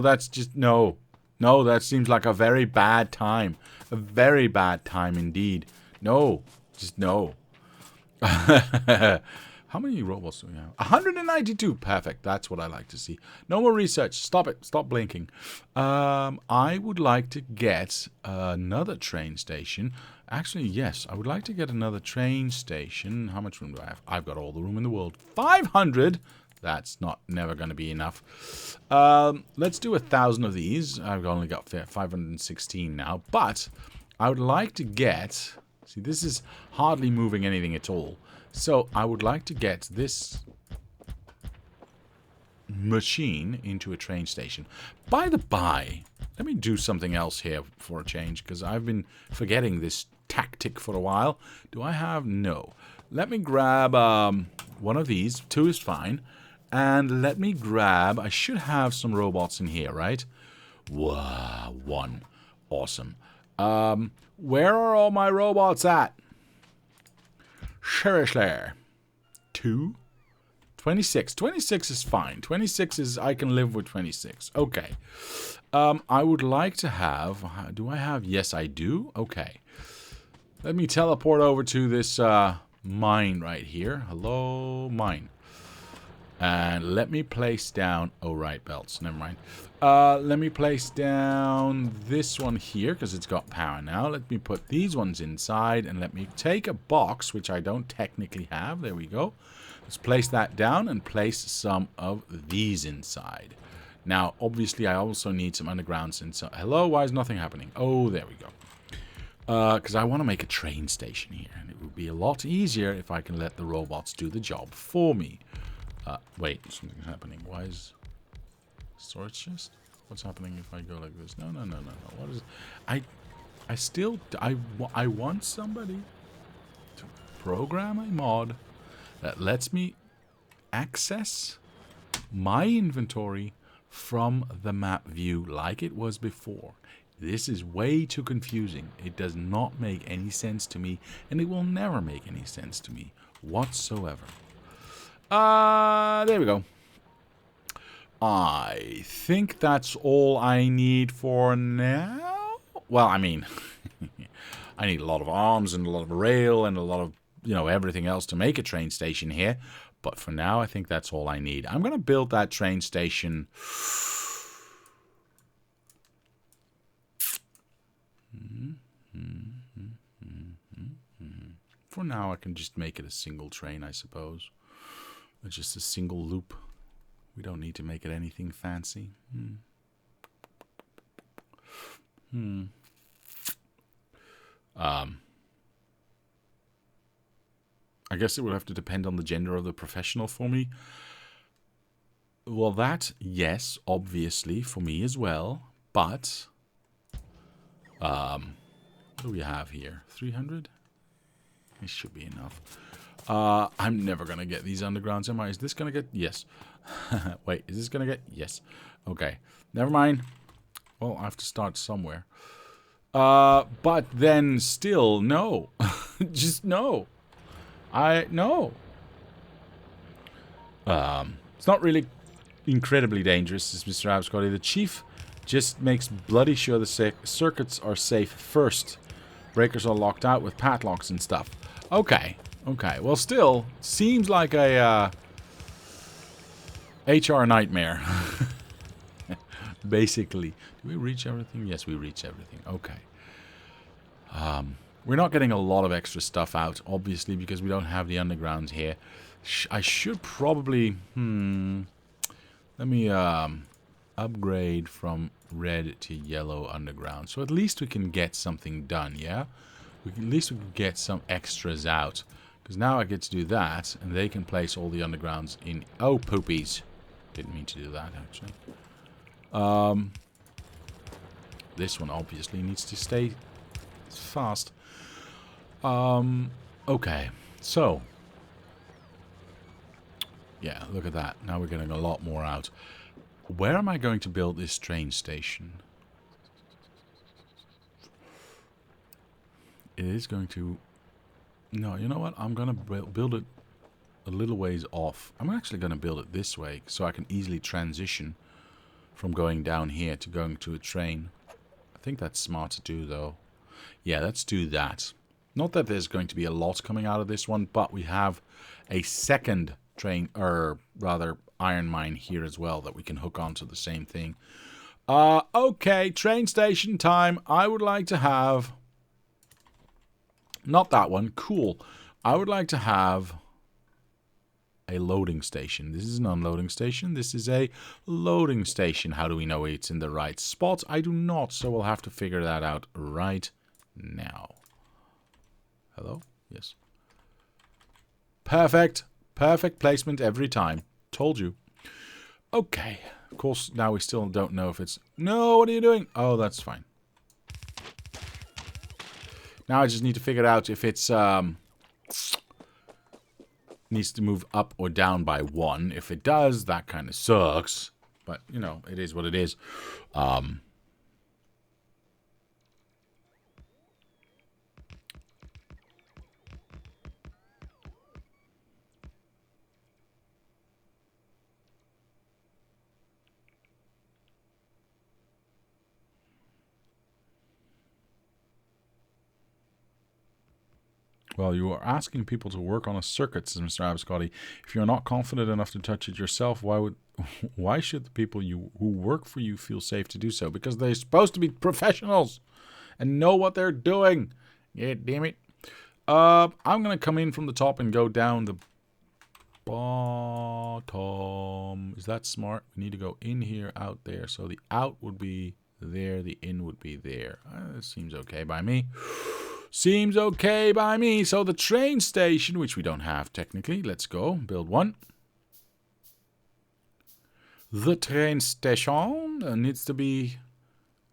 that's just no. No, that seems like a very bad time. A very bad time indeed. No, just no. How many robots do we have? 192. Perfect. That's what I like to see. No more research. Stop it. Stop blinking. I would like to get another train station. Actually, yes. I would like to get another train station. How much room do I have? I've got all the room in the world. 500. That's never going to be enough. Let's do 1,000 of these. I've only got 516 now. But I would like to get... See, this is hardly moving anything at all. So I would like to get this machine into a train station. By the by, let me do something else here for a change, because I've been forgetting this tactic for a while. Do I have? No. Let me grab one of these. 2 is fine. And let me grab... I should have some robots in here, right? Wow, 1. Awesome. Where are all my robots at? Seriously. 2? 26. 26 is fine. 26 is... I can live with 26. Okay. I would like to have... Do I have... Yes, I do. Okay. Let me teleport over to this mine right here. Hello, mine. And let me place down... Oh, right, belts. Never mind. Let me place down this one here, because it's got power now. Let me put these ones inside, and let me take a box, which I don't technically have. There we go. Let's place that down and place some of these inside. Now, obviously, I also need some undergrounds inside. Hello? Why is nothing happening? Oh, there we go. Because I want to make a train station here, and it would be a lot easier if I can let the robots do the job for me. Wait, something's happening. Why is... Storage chest? What's happening if I go like this? No. What is... I want somebody to program a mod that lets me access my inventory from the map view like it was before. This is way too confusing. It does not make any sense to me, and it will never make any sense to me whatsoever. There we go. I think that's all I need for now. Well, I mean, I need a lot of arms and a lot of rail and a lot of, everything else to make a train station here. But for now, I think that's all I need. I'm going to build that train station. For now, I can just make it a single train, I suppose. It's just a single loop. We don't need to make it anything fancy. I guess it would have to depend on the gender of the professional for me. Well, that, yes, obviously, for me as well. But, what do we have here? 300? It should be enough. I'm never going to get these undergrounds, am I? Is this going to get... Yes. Wait, is this going to get... Yes. Okay. Never mind. Well, I have to start somewhere. But then still, no. Just no. No. It's not really incredibly dangerous, as Mr. Abscotty. The chief just makes bloody sure the circuits are safe first. Breakers are locked out with padlocks and stuff. Okay. Okay. Well, still, seems like a HR nightmare. Basically. Do we reach everything? Yes, we reach everything. Okay. We're not getting a lot of extra stuff out, obviously, because we don't have the undergrounds here. I should probably... Let me upgrade from red to yellow underground. So at least we can get something done, yeah? At least we can get some extras out. Because now I get to do that, and they can place all the undergrounds in... Oh, poopies. Didn't mean to do that, actually. This one obviously needs to stay fast. Okay. So. Yeah, look at that. Now we're getting a lot more out. Where am I going to build this train station? It is going to... No, you know what? I'm going to build it a little ways off. I'm actually going to build it this way, so I can easily transition from going down here to going to a train. I think that's smart to do, though. Yeah, let's do that. Not that there's going to be a lot coming out of this one, but we have a second train, or rather iron mine here as well that we can hook onto the same thing. Okay, train station time. I would like to have... Not that one. Cool. I would like to have a loading station. This is an unloading station. This is a loading station. How do we know it's in the right spot? I do not, so we'll have to figure that out right now. Hello? Yes. Perfect. Perfect placement every time. Told you. Okay. Of course, now we still don't know if it's... No, what are you doing? Oh, that's fine. Now I just need to figure out if it's... needs to move up or down by 1. If it does, that kind of sucks. But, you know, it is what it is. Well, you are asking people to work on a circuit, says Mr. Abscotty. If you're not confident enough to touch it yourself, why should the people who work for you feel safe to do so? Because they're supposed to be professionals and know what they're doing. Yeah, damn it. I'm going to come in from the top and go down the bottom. Is that smart? We need to go in here, out there. So the out would be there, the in would be there. That seems okay by me. Seems okay by me. So the train station, which we don't have technically. Let's go. Build one. The train station needs to be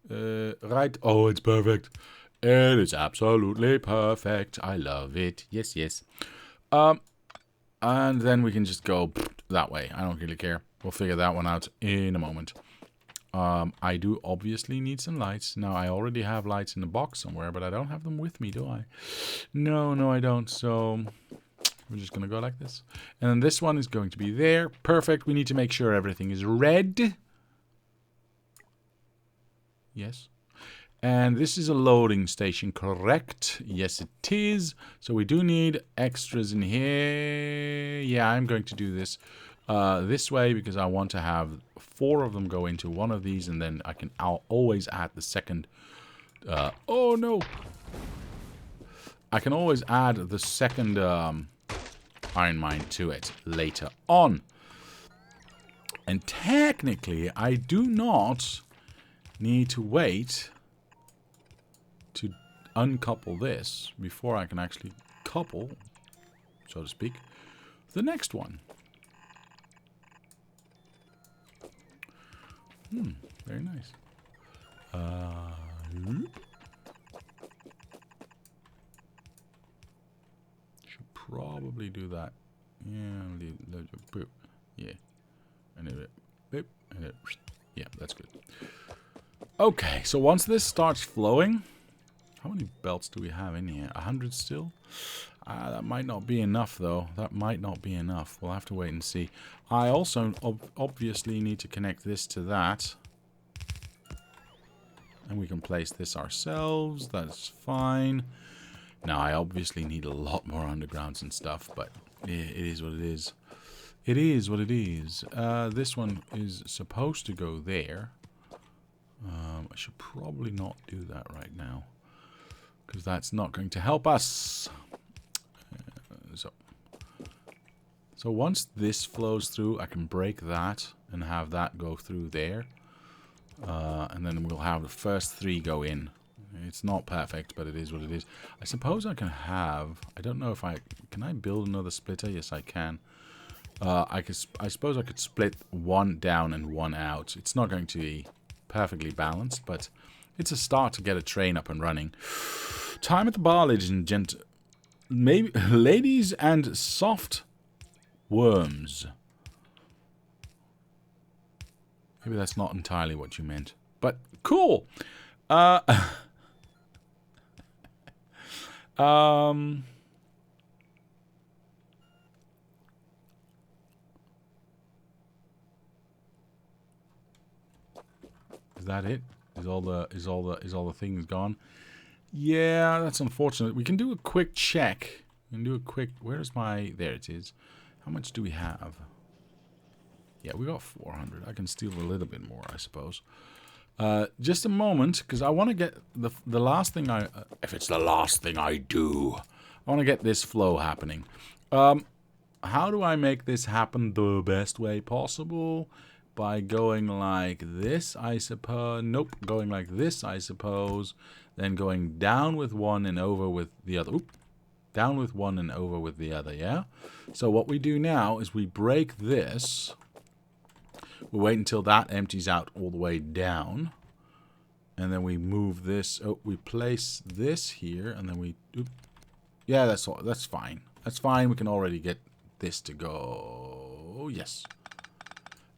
right. Oh, it's perfect. It is absolutely perfect. I love it. Yes, yes. And then we can just go that way. I don't really care. We'll figure that one out in a moment. I do obviously need some lights. Now, I already have lights in the box somewhere, but I don't have them with me, do I? No, I don't. So we're just going to go like this. And then this one is going to be there. Perfect. We need to make sure everything is red. Yes. And this is a loading station, correct? Yes, it is. So we do need extras in here. Yeah, I'm going to do this this way because I want to have 4 of them go into one of these, and then I'll always add the second. Oh no! I can always add the second iron mine to it later on. And technically, I do not need to wait to uncouple this before I can actually couple, so to speak, the next one. Very nice. Should probably do that. Yeah, yeah, and it, and it, yeah, that's good. Okay, so once this starts flowing, how many belts do we have in here? 100 still? That might not be enough, though. That might not be enough. We'll have to wait and see. I also obviously need to connect this to that. And we can place this ourselves. That's fine. Now, I obviously need a lot more undergrounds and stuff, but it is what it is. It is what it is. This one is supposed to go there. I should probably not do that right now, because that's not going to help us. So once this flows through, I can break that and have that go through there. And then we'll have the first 3 go in. It's not perfect, but it is what it is. I suppose I can have... I don't know if I... Can I build another splitter? Yes, I can. I suppose I could split 1 down and 1 out. It's not going to be perfectly balanced, but it's a start to get a train up and running. Time at the bar, ladies and gentlemen. Maybe ladies and soft worms. Maybe that's not entirely what you meant, but cool. Is that it? Is all the things gone? Yeah, that's unfortunate. We can do a quick check. We can do a quick... Where's my... There it is. How much do we have? Yeah, we got 400. I can steal a little bit more, I suppose. Just a moment, because I want to get the last thing I... if it's the last thing I do, I want to get this flow happening. How do I make this happen the best way possible? By going like this, I suppose. Nope, going like this, I suppose. Then going down with one and over with the other. Oop. Down with one and over with the other, yeah? So what we do now is we break this. We wait until that empties out all the way down. And then we move this. Oh, we place this here. And then we... Oop. Yeah, that's fine. That's fine. We can already get this to go. Yes.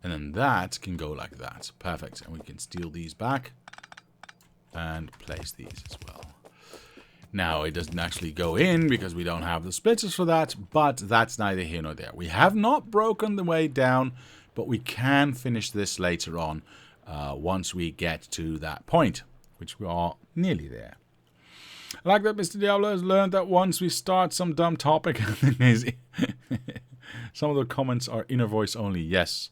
And then that can go like that. Perfect. And we can steal these back. And place these as well. Now, it doesn't actually go in because we don't have the splitters for that. But that's neither here nor there. We have not broken the way down. But we can finish this later on. Once we get to that point. Which we are nearly there. I like that Mr. Diablo has learned that once we start some dumb topic. Some of the comments are inner voice only. Yes.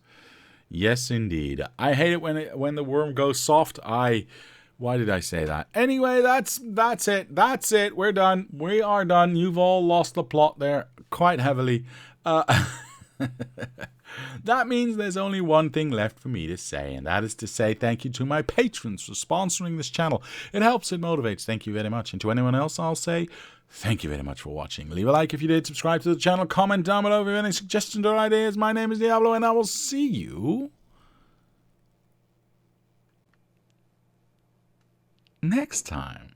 Yes, indeed. I hate it when the worm goes soft. Why did I say that? Anyway, that's it. That's it. We're done. We are done. You've all lost the plot there quite heavily. That means there's only one thing left for me to say, and that is to say thank you to my patrons for sponsoring this channel. It helps, it motivates. Thank you very much. And to anyone else, I'll say thank you very much for watching. Leave a like if you did, subscribe to the channel, comment down below if you have any suggestions or ideas. My name is Diablo, and I will see you next time.